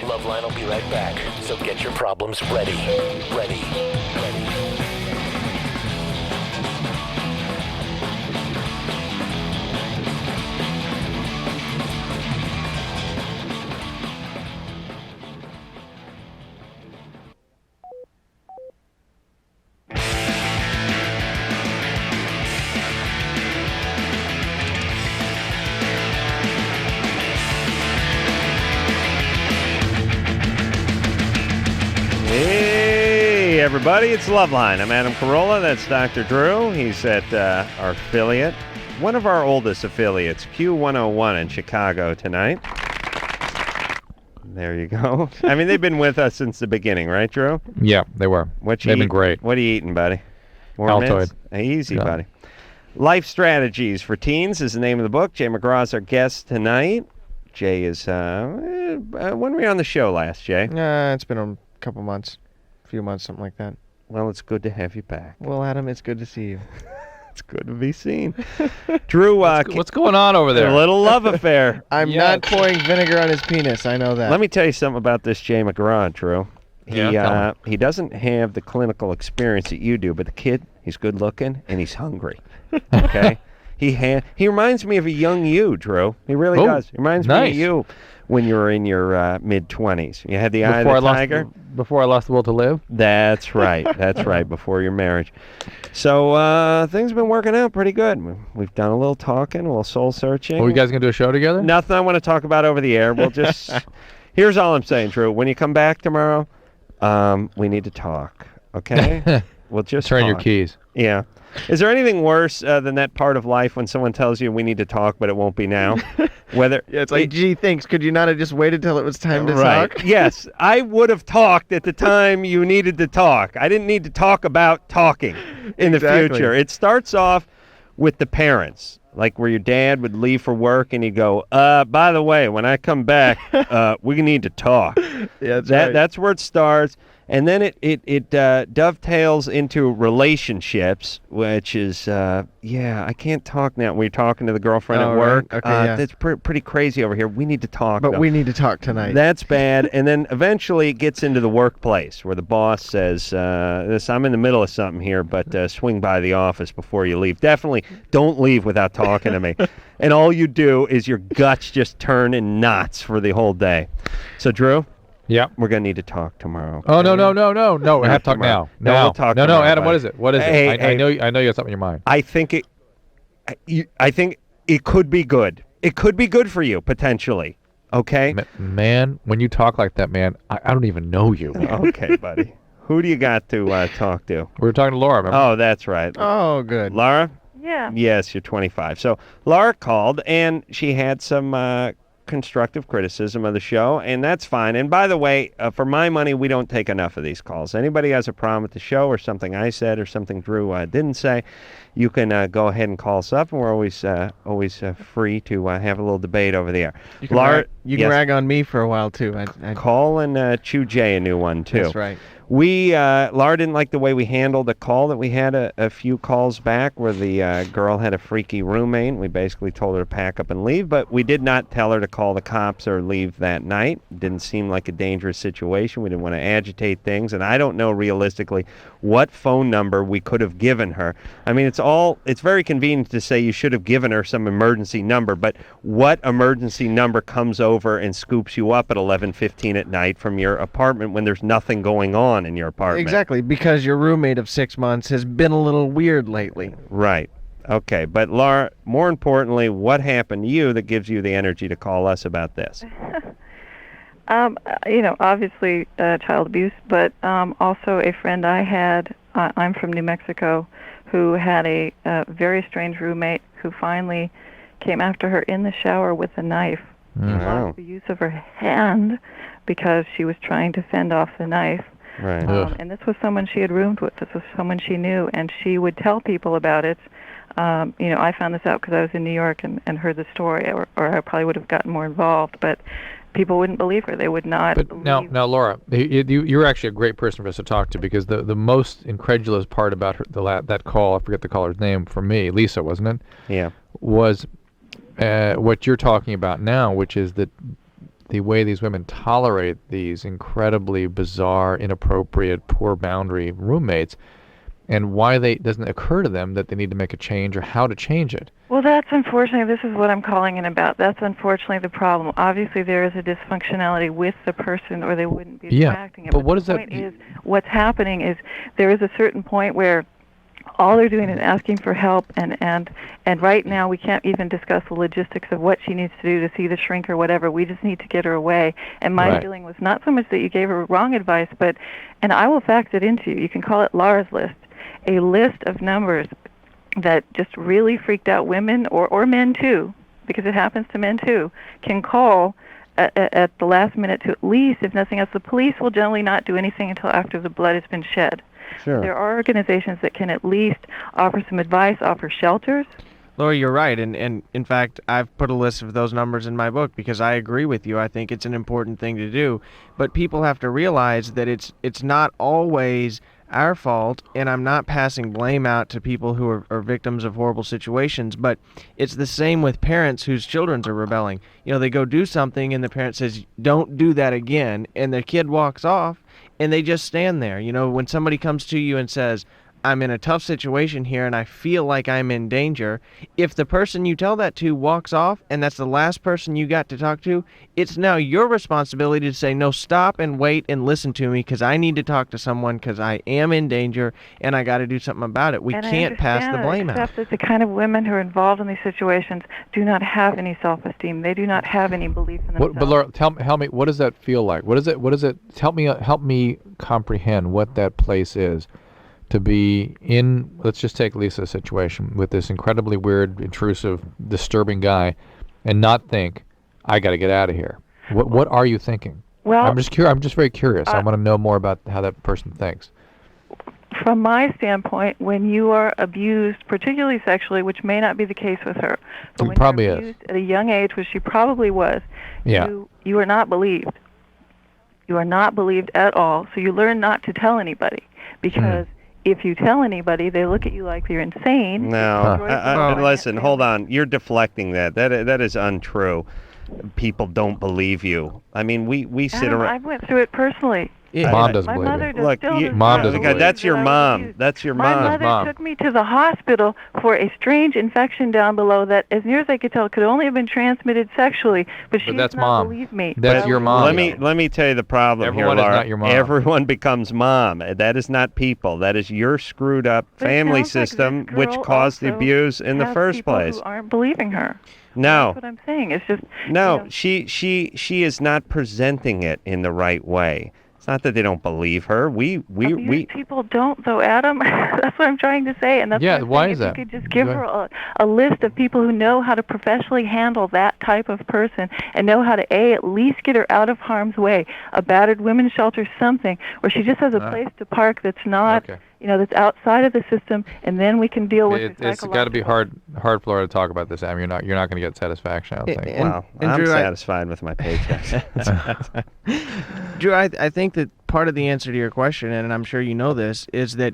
LoveLine will be right back. So get your problems ready. Ready. Hey, everybody, it's LoveLine. I'm Adam Carolla. That's Dr. Drew. He's at our affiliate, one of our oldest affiliates, Q101 in Chicago tonight. There you go. I mean, they've been with us since the beginning, right, Drew? Yeah, they were. They've been great. What are you eating, buddy? More Altoid. mints? Easy, buddy. Life Strategies for Teens is the name of the book. Jay McGraw is our guest tonight. Jay is, when were you on the show last, Jay? It's been a couple months, a few months, something like that. Well, it's good to have you back. Well, Adam, it's good to see you. It's good to be seen. Drew, what's going on over there? A little love affair. I'm not pouring vinegar on his penis. I know that. Let me tell you something about this Jay McGraw, Drew. He doesn't have the clinical experience that you do, but the kid, he's good looking and he's hungry. Okay? He reminds me of a young you, Drew. He really does. He reminds me of you when you were in your mid-20s. You had the eye of the tiger. Before I lost the will to live? That's right. That's right, before your marriage. So things have been working out pretty good. We've done a little talking, a little soul-searching. Are you guys going to do a show together? Nothing I want to talk about over the air. We'll just... Here's all I'm saying, Drew. When you come back tomorrow, we need to talk, okay? We'll just turn your talk. keys. Yeah. Is there anything worse than that part of life when someone tells you we need to talk, but it won't be now? Whether it's like, gee, thanks. Could you not have just waited till it was time to talk? Yes, I would have talked at the time you needed to talk. I didn't need to talk about talking in the future. It starts off with the parents, like where your dad would leave for work and he'd go, by the way, when I come back, we need to talk. Yeah, That's where it starts. And then it dovetails into relationships, which is, I can't talk now when you're talking to the girlfriend at work. Right. Okay, yeah. That's pretty crazy over here. We need to talk. But we need to talk tonight. That's bad. And then eventually it gets into the workplace where the boss says, I'm in the middle of something here, but swing by the office before you leave. Definitely don't leave without talking to me. And all you do is your guts just turn in knots for the whole day. So, Drew? Yeah. We're going to need to talk tomorrow. Oh, no. We have to talk now. No, we'll talk tomorrow. No, Adam, what is it? What is it? Hey, I know you have something in your mind. I think it could be good. It could be good for you, potentially. Okay? Man, when you talk like that, man, I don't even know you. Okay, buddy. Who do you got to talk to? We were talking to Laura, remember? Oh, that's right. Oh, good. Laura? Yeah. Yes, you're 25. So Laura called, and she had some constructive criticism of the show, and that's fine. And by the way, for my money, we don't take enough of these calls. Anybody has a problem with the show or something I said or something Drew didn't say, you can go ahead and call us up, and we're always free to have a little debate over the air. You can Laura, you can rag on me for a while, too. Call and chew Jay a new one, too. That's right. Laura didn't like the way we handled the call that we had a few calls back where the girl had a freaky roommate. We basically told her to pack up and leave, but we did not tell her to call the cops or leave that night. It didn't seem like a dangerous situation. We didn't want to agitate things, and I don't know realistically what phone number we could have given her. I mean, it's very convenient to say you should have given her some emergency number, but what emergency number comes over and scoops you up at 11:15 at night from your apartment when there's nothing going on in your apartment? Exactly, because your roommate of 6 months has been a little weird lately. Right. Okay, but Laura, more importantly, what happened to you that gives you the energy to call us about this? Obviously child abuse, but also a friend I had, I'm from New Mexico, who had a very strange roommate who finally came after her in the shower with a knife. Lost the use of her hand because she was trying to fend off the knife. Right. And this was someone she had roomed with. This was someone she knew, and she would tell people about it. I found this out because I was in New York and heard the story, or I probably would have gotten more involved, but people wouldn't believe her. They would not believe. Now, Laura, you're actually a great person for us to talk to, because the most incredulous part about that call, I forget the caller's name, for me, Lisa, wasn't it? Yeah. Was what you're talking about now, which is that the way these women tolerate these incredibly bizarre, inappropriate, poor boundary roommates, and why it doesn't occur to them that they need to make a change or how to change it. Well, that's unfortunately, this is what I'm calling in about. That's unfortunately the problem. Obviously, there is a dysfunctionality with the person, or they wouldn't be attracting it. But what is the point is, what's happening is there is a certain point where all they're doing is asking for help, and right now we can't even discuss the logistics of what she needs to do to see the shrink or whatever. We just need to get her away. And my feeling was not so much that you gave her wrong advice, and I will fax it into you. You can call it Laura's list, a list of numbers that just really freaked out women or men too, because it happens to men too, can call at the last minute to at least, if nothing else, the police will generally not do anything until after the blood has been shed. Sure. There are organizations that can at least offer some advice, offer shelters. Laura, you're right, and in fact, I've put a list of those numbers in my book because I agree with you. I think it's an important thing to do, but people have to realize that it's not always our fault, and I'm not passing blame out to people who are victims of horrible situations, but it's the same with parents whose children are rebelling. You know, they go do something, and the parent says, don't do that again, and the kid walks off, and they just stand there. You know, when somebody comes to you and says, I'm in a tough situation here and I feel like I'm in danger, if the person you tell that to walks off and that's the last person you got to talk to, it's now your responsibility to say, no, stop and wait and listen to me because I need to talk to someone because I am in danger and I got to do something about it. We can't pass the blame out. Except that the kind of women who are involved in these situations do not have any self-esteem. They do not have any belief in themselves. But Laura, help me. What does that feel like? What is it? Help me comprehend what that place is. To be in, let's just take Lisa's situation with this incredibly weird, intrusive, disturbing guy, and not think, I got to get out of here. What are you thinking? Well, I'm just very curious. I want to know more about how that person thinks. From my standpoint, when you are abused, particularly sexually, which may not be the case with her, but when probably you're abused at a young age, which she probably was, you are not believed. You are not believed at all. So you learn not to tell anybody because. If you tell anybody, they look at you like you're insane. No, listen, hold on. You're deflecting that. That is untrue. People don't believe you. I mean, we sit around. I went through it personally. Mom doesn't believe mother me. Look, Mom doesn't believe that's your mom. That's your mom. My mother took me to the hospital for a strange infection down below that, as near as I could tell, could only have been transmitted sexually. But she does not believe me. That's your mom. Let me tell you the problem Everyone here, Laura. is not your mom. Everyone becomes mom. That is not people. That is your screwed up family system, which caused the abuse in the first place. Who aren't believing her. No. That's what I'm saying. It's just no. She is not presenting it in the right way. It's not that they don't believe her. We people don't though, Adam. That's what I'm trying to say, and that's why is that? If you could just give her a list of people who know how to professionally handle that type of person and know how to at least get her out of harm's way. A battered women's shelter, something where she just has a place to park that's not. That's outside of the system, and then we can deal with It's got to be hard for Laura to talk about this. I mean, you're not going to get satisfaction, I don't think. Well, I'm Drew, satisfied with my paycheck. Drew, I think that part of the answer to your question, and I'm sure you know this, is that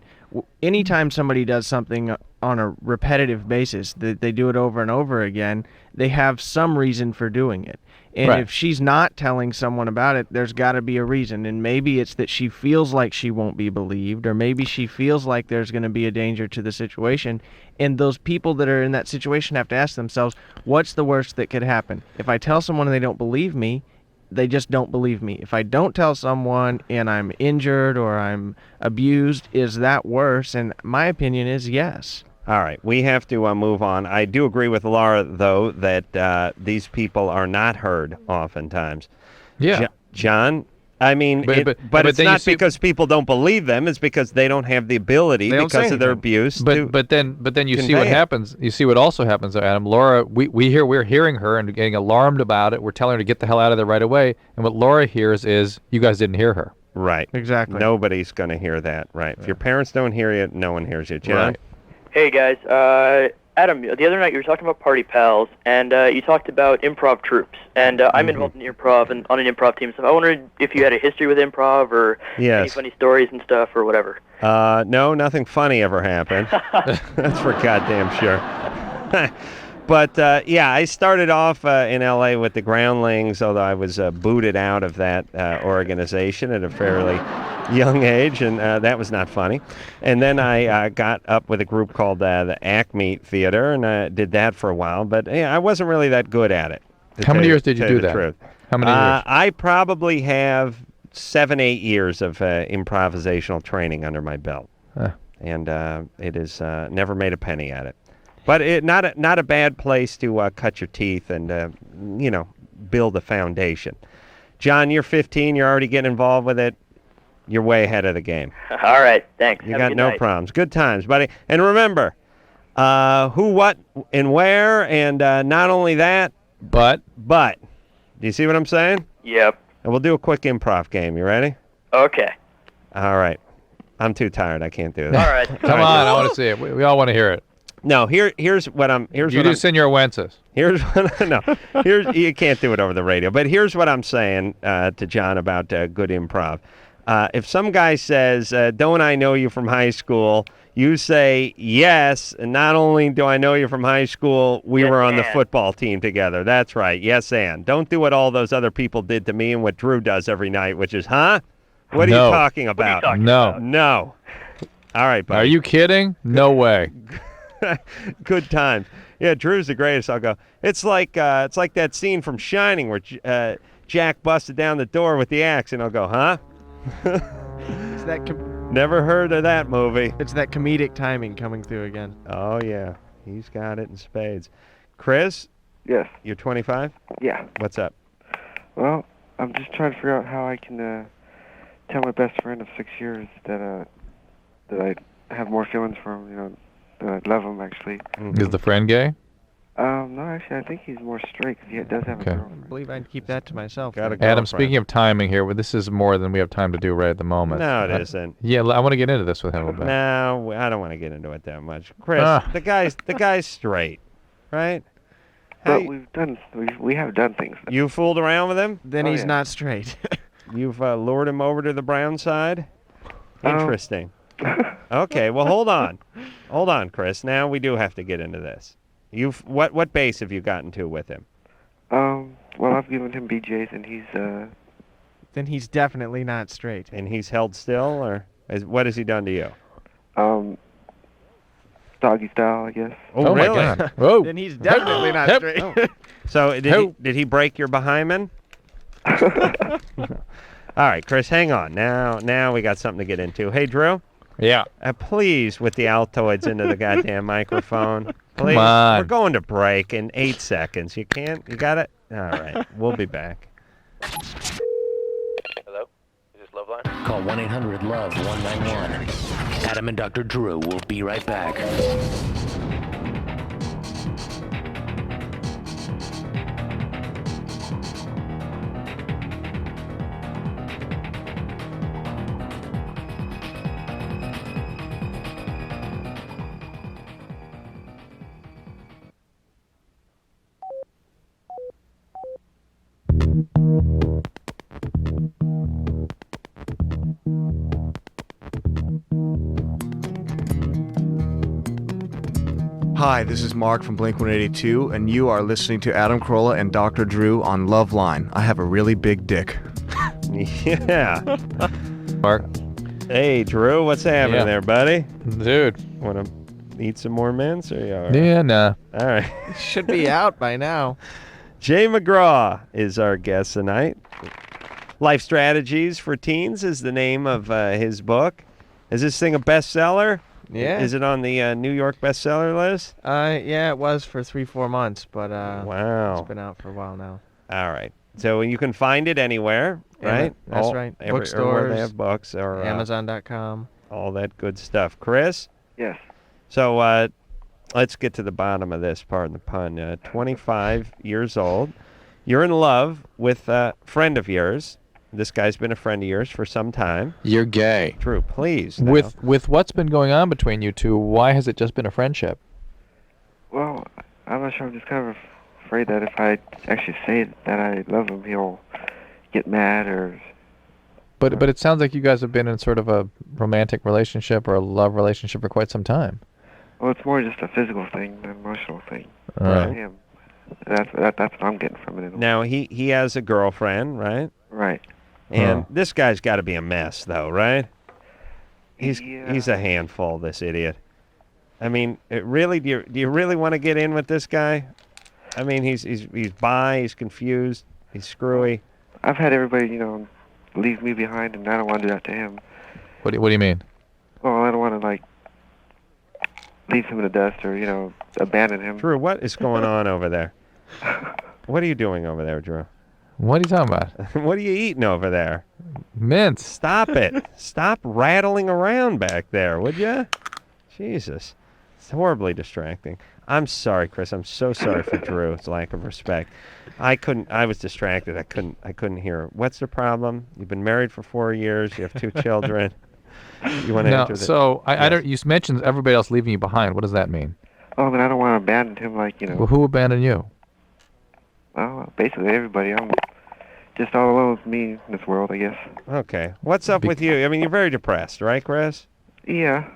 anytime somebody does something on a repetitive basis, that they do it over and over again, they have some reason for doing it. And if she's not telling someone about it, there's got to be a reason. And maybe it's that she feels like she won't be believed, or maybe she feels like there's going to be a danger to the situation. And those people that are in that situation have to ask themselves, what's the worst that could happen? If I tell someone and they don't believe me, they just don't believe me. If I don't tell someone and I'm injured or I'm abused, is that worse? And my opinion is yes. All right, we have to move on. I do agree with Laura, though, that these people are not heard oftentimes. Yeah. John, I mean, but it's not because people don't believe them. It's because they don't have the ability because of their abuse. But then you see what happens. You see what also happens, Adam. Laura, we're hearing her and getting alarmed about it. We're telling her to get the hell out of there right away. And what Laura hears is, you guys didn't hear her. Right. Exactly. Nobody's going to hear that. Right. If your parents don't hear you, no one hears you. John? Right. Hey, guys. Adam, the other night you were talking about party pals, and you talked about improv troops. And I'm involved in improv and on an improv team, so I wondered if you had a history with improv or any funny stories and stuff or whatever. No, nothing funny ever happened. That's for goddamn sure. But, I started off in L.A. with the Groundlings, although I was booted out of that organization at a fairly young age, and that was not funny. And then I got up with a group called the Acme Theater, and I did that for a while, but I wasn't really that good at it. How many years did you do that? Truth. How many years? I probably have 7-8 years of improvisational training under my belt, and it is never made a penny at it. But not a bad place to cut your teeth and build a foundation. John, you're 15. You're already getting involved with it. You're way ahead of the game. All right, thanks. You got no problems. Good times, buddy. And remember, Who, what, and where, and not only that, but. Do you see what I'm saying? Yep. And we'll do a quick improv game. You ready? Okay. All right. I'm too tired. I can't do that. All right. Come on, I want to see it. We all want to hear it. No, here's what I'm. You do Senor Wences. Here's what no. You can't do it over the radio. But here's what I'm saying to John about good improv. If some guy says, "Don't I know you from high school?" You say yes, and not only do I know you from high school, we were on the football team together. That's right. Yes, and don't do what all those other people did to me and what Drew does every night, which is, huh? What are you talking about? No. All right, buddy. Are you kidding? No way. Good times. Yeah, Drew's the greatest. I'll go. It's like that scene from Shining where Jack busted down the door with the axe, and I'll go, huh? It's that Never heard of that movie. It's that comedic timing coming through again. Oh yeah, he's got it in spades. Chris? Yes. You're 25? Yeah. What's up? Well, I'm just trying to figure out how I can tell my best friend of 6 years that I have more feelings for him. That I love him actually. Is the friend gay? No, actually, I think he's more straight because he does have a girlfriend. I believe I'd keep that to myself. Adam, speaking of timing here, this is more than we have time to do right at the moment. No, it isn't. Yeah, I want to get into this with him a little bit. No, I don't want to get into it that much. Chris, the guy's straight, right? But we have done things. You fooled around with him? Then he's not straight. You've lured him over to the brown side? Interesting. Okay, well, hold on, Chris. Now we do have to get into this. What base have you gotten to with him? Well, I've given him BJ's, and he's Then he's definitely not straight. And he's held still, or what has he done to you? Doggy style, I guess. Oh, really? My God. Whoa. Then he's definitely not straight. So did he break your hymen? All right, Chris, hang on. Now we got something to get into. Hey, Drew. Yeah. Please, with the Altoids into the goddamn microphone. Please. Come on. We're going to break in 8 seconds. You can't? You got it? All right. We'll be back. Hello? Is this LoveLine? Call 1-800-LOVE-191. Adam and Dr. Drew will be right back. Hi, this is Mark from Blink-182, and you are listening to Adam Carolla and Dr. Drew on LoveLine. I have a really big dick. Yeah. Mark. Hey, Drew, what's happening there, buddy? Dude. Want to eat some more mints? Or you all right? Yeah, nah. All right. Should be out by now. Jay McGraw is our guest tonight. Life Strategies for Teens is the name of his book. Is this thing a bestseller? Yeah. Is it on the New York bestseller list? Yeah, it was for 3-4 months, but wow, it's been out for a while now. All right. So you can find it anywhere, right? That's right. Bookstores, where they have books, or Amazon.com. All that good stuff. Chris? Yes. So let's get to the bottom of this, pardon the pun. 25 years old. You're in love with a friend of yours. This guy's been a friend of yours for some time. You're gay. Drew, please. Now. With what's been going on between you two, why has it just been a friendship? Well, I'm not sure. I'm just kind of afraid that if I actually say that I love him, he'll get mad or... But it sounds like you guys have been in sort of a romantic relationship or a love relationship for quite some time. Well, it's more just a physical thing than an emotional thing. Right. For him. That's what I'm getting from it. Now, he has a girlfriend, right? Right. And this guy's got to be a mess, though, right? He's a handful, this idiot. I mean, do you really want to get in with this guy? I mean, he's bi, he's confused, he's screwy. I've had everybody, leave me behind, and I don't want to do that to him. What do you mean? Well, I don't want to leave him in the dust or abandon him. Drew, what is going on over there? What are you doing over there, Drew? What are you talking about? What are you eating over there? Mints. Stop it. Stop rattling around back there, would you? Jesus. It's horribly distracting. I'm sorry, Chris. I'm so sorry for Drew's lack of respect. I was distracted. I couldn't hear. What's the problem? You've been married for 4 years. You have 2 children. You want to No, enter the... so I Yes. don't. You mentioned everybody else leaving you behind. What does that mean? Oh, then I don't want to abandon him, like, you know. Well, who abandoned you? Well, basically everybody. I'm just all alone with me in this world, I guess. Okay. What's up with you? I mean, you're very depressed, right, Chris? Yeah.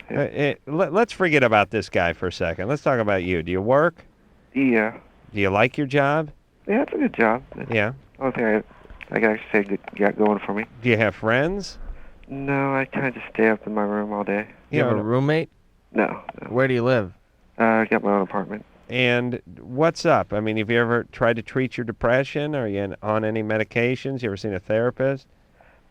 Let's forget about this guy for a second. Let's talk about you. Do you work? Yeah. Do you like your job? Yeah, it's a good job. Yeah. Only thing I can actually say got going for me. Do you have friends? No, I kind of just stay up in my room all day. You have a roommate? No. Where do you live? I got my own apartment. And what's up? I mean, have you ever tried to treat your depression? Are you on any medications? You ever seen a therapist?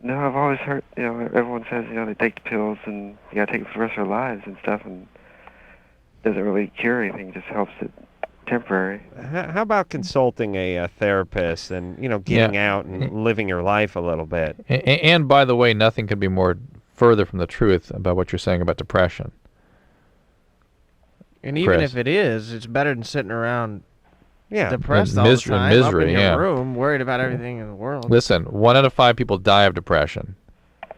No, I've always heard, you know, everyone says, you know, they take the pills and you got to take it for the rest of their lives and stuff, and it doesn't really cure anything, just helps it temporary. How about consulting a therapist and, you know, getting out and living your life a little bit? And by the way, nothing could be more further from the truth about what you're saying about depression. And even Chris. if it is, it's better than sitting around depressed And all misery- the time, misery, up in your yeah. room, worried about everything in the world. Listen, 1 out of 5 people die of depression.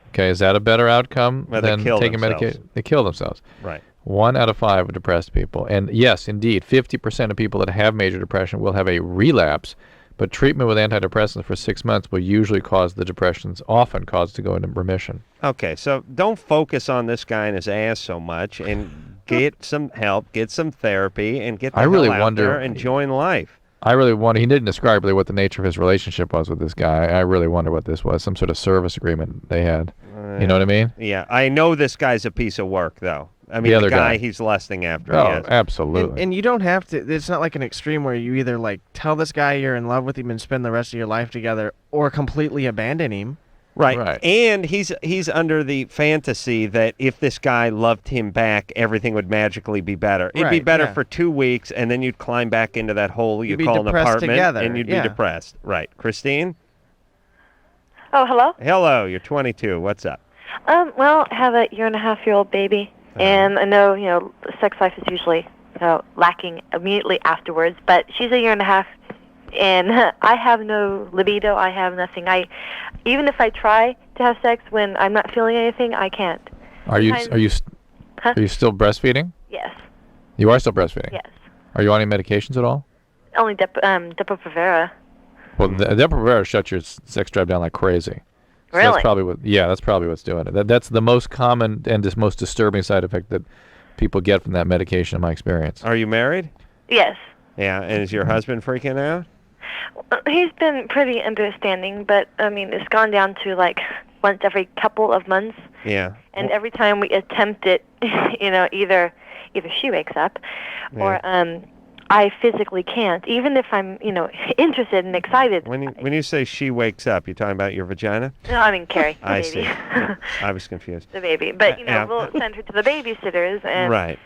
Okay, is that a better outcome Well, they than kill taking themselves. medication? They kill themselves. Right. 1 out of 5 of depressed people. And yes, indeed, 50% of people that have major depression will have a relapse, but treatment with antidepressants for 6 months will usually cause the depressions, often cause to go into remission. Okay, so don't focus on this guy and his ass so much, and get some help, get some therapy, and get the I really hell out wonder- there and join life. I really wonder, he didn't describe really what the nature of his relationship was with this guy. I really wonder what this was, some sort of service agreement they had. You know what I mean? Yeah, I know this guy's a piece of work, though. I mean, The the other guy guy. he's lusting after. Oh, yes. absolutely. And you don't have to, it's not like an extreme where you either like tell this guy you're in love with him and spend the rest of your life together, or completely abandon him. Right. And he's under the fantasy that if this guy loved him back, everything would magically be better. It'd be Right, better yeah. for 2 weeks, and then you'd climb back into that hole you You'd be call an depressed apartment, together, and you'd yeah. be depressed. Right. Christine? Oh, hello? Hello, you're 22. What's up? Well, I have a 1.5-year-old baby, and I know, you know, sex life is usually, you know, lacking immediately afterwards, but she's a 1.5 years, and I have no libido. I have nothing. Even if I try to have sex when I'm not feeling anything, I can't. Are you Huh? are you still breastfeeding? Yes. You are still breastfeeding? Yes. Are you on any medications at all? Only Depo-Provera. Well, the Depo-Provera shuts your sex drive down like crazy. So Really? That's probably that's probably what's doing it. That's the most common and just most disturbing side effect that people get from that medication, in my experience. Are you married? Yes. Yeah, and is your husband freaking out? He's been pretty understanding, but, I mean, it's gone down to, like, once every couple of months. Yeah. And every time we attempt it, you know, either she wakes up or I physically can't, even if I'm, you know, interested and excited. When you say she wakes up, you talking about your vagina? No, I mean Carrie, the I baby. see. I was confused. The baby. But, you know, Yeah. we'll send her to the babysitters and, Right.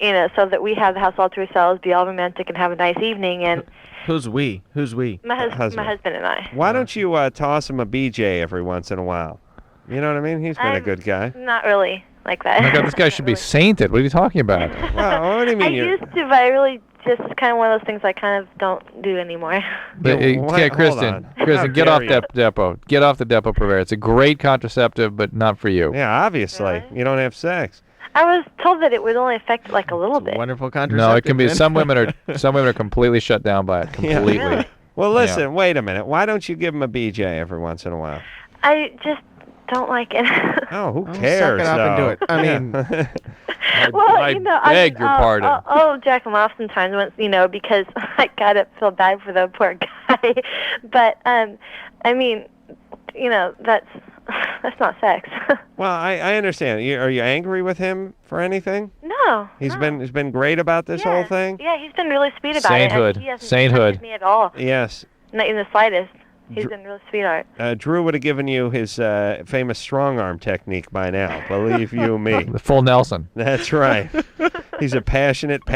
you know, so that we have the house all to ourselves, be all romantic and have a nice evening. And Who's we? Who's we? my husband and I. Why don't you toss him a BJ every once in a while? You know what I mean? He's been a good guy. Not really like that. Oh my God, this guy should be sainted. What are you talking about? Well, what do you mean? I used to, but I really just kind of one of those things I kind of don't do anymore. Okay, hold Kristen, on. Kristen, How get off dare that Depo. Get off the Depo-Provera. It's a great contraceptive, but not for you. Yeah, obviously. You don't have sex. I was told that it would only affect like a little bit. Wonderful contraceptive. No, it can be. then. Some women are completely shut down by it. Completely. Really? Well, Yeah. listen, wait a minute. Why don't you give him a BJ every once in a while? I just don't like it. Oh, who Suck cares? it up and do it. I Yeah. mean, Well, I you know, beg your pardon. I'll jack him off sometimes once, you know, because I gotta feel bad for the poor guy. But I mean, you know, that's not sex. Well, I understand. Are you angry with him for anything? No. He's been great about this whole thing. Yeah, he's been really sweet about Sainthood. it. And he hasn't Sainthood. affected me at all. Yes. Not in the slightest. He's been real sweetheart. Drew would have given you his famous strong arm technique by now. Believe you me. The full Nelson. That's right. He's a passionate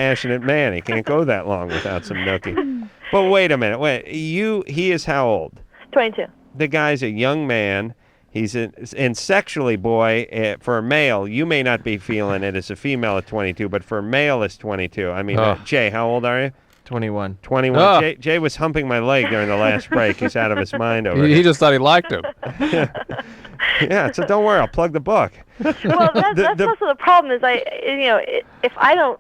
man. He can't go that long without some nookie. But wait a minute. He is how old? 22. The guy's a young man. And sexually, boy, for a male, you may not be feeling it as a female at 22, but for a male it's 22. I mean, Jay, how old are you? 21. 21. Oh. Jay was humping my leg during the last break. He's out of his mind over He here. just thought he liked him. Yeah, so don't worry. I'll plug the book. Well, that's also the problem is if I don't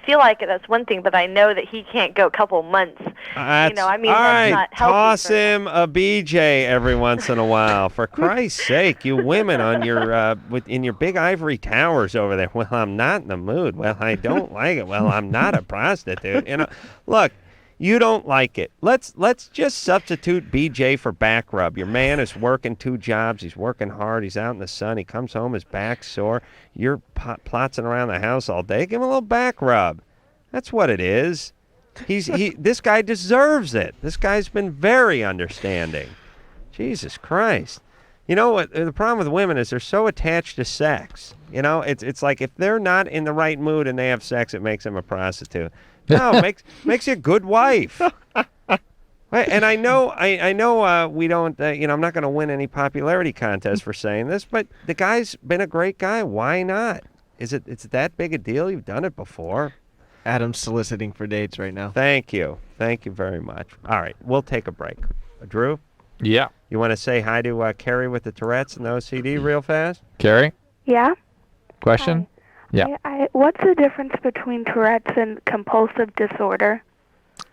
feel like it, that's one thing, but I know that he can't go a couple months. All right, that's not healthy. toss him a BJ every once in a while. For Christ's sake, you women on your in your big ivory towers over there. Well, I'm not in the mood. Well, I don't like it. Well, I'm not a prostitute. Look. You don't like it. Let's just substitute BJ for back rub. Your man is working 2 jobs. He's working hard. He's out in the sun. He comes home, his back's sore. You're plotzing around the house all day. Give him a little back rub. That's what it is. This guy deserves it. This guy's been very understanding. Jesus Christ. You know what? The problem with women is they're so attached to sex. It's like if they're not in the right mood and they have sex, it makes them a prostitute. No, makes you a good wife. And I know we don't. I'm not going to win any popularity contest for saying this, but the guy's been a great guy. Why not? It's that big a deal? You've done it before. Adam's soliciting for dates right now. Thank you very much. All right, we'll take a break. Drew? Yeah. You want to say hi to Carrie with the Tourette's and the OCD real fast? Carrie? Yeah? Question? Yeah. What's the difference between Tourette's and compulsive disorder?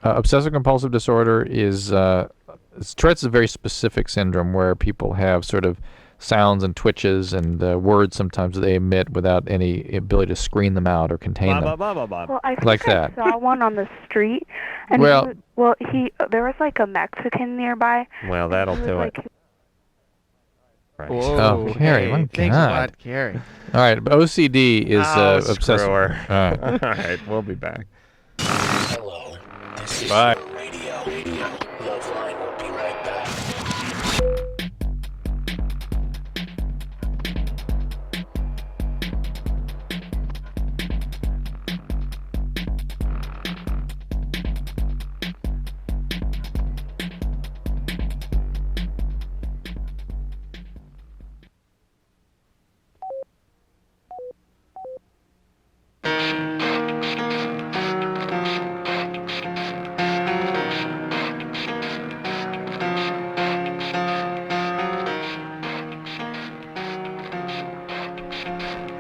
Obsessive compulsive disorder is Tourette's is a very specific syndrome where people have sort of sounds and twitches and words sometimes they emit without any ability to screen them out or contain them. Well, I think Like that. I saw one on the street, and Well- there was like a Mexican nearby. Well, that'll He was do like, it. Oh, Carrie, my thanks a God. lot, Carrie. All right, but OCD is obsessive. Screw her. All right. All right, we'll be back. Hello. This is Bye. Radio. LoveLine will be right back.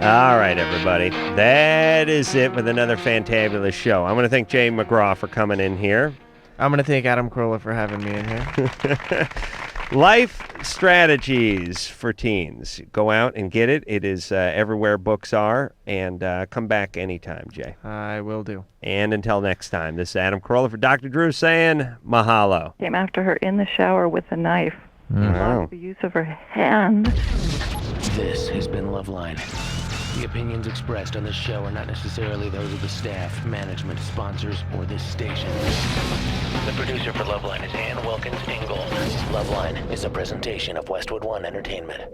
All right, everybody. That is it with another fantabulous show. I want to thank Jay McGraw for coming in here. I'm going to thank Adam Carolla for having me in here. Life strategies for teens. Go out and get it. It is everywhere books are. And come back anytime, Jay. I will do. And until next time, this is Adam Carolla for Dr. Drew saying mahalo. Came after her in the shower with a knife. Wow. The use of her hand. This has been LoveLine. The opinions expressed on this show are not necessarily those of the staff, management, sponsors, or this station. The producer for LoveLine is Ann Wilkins Ingold. LoveLine is a presentation of Westwood One Entertainment.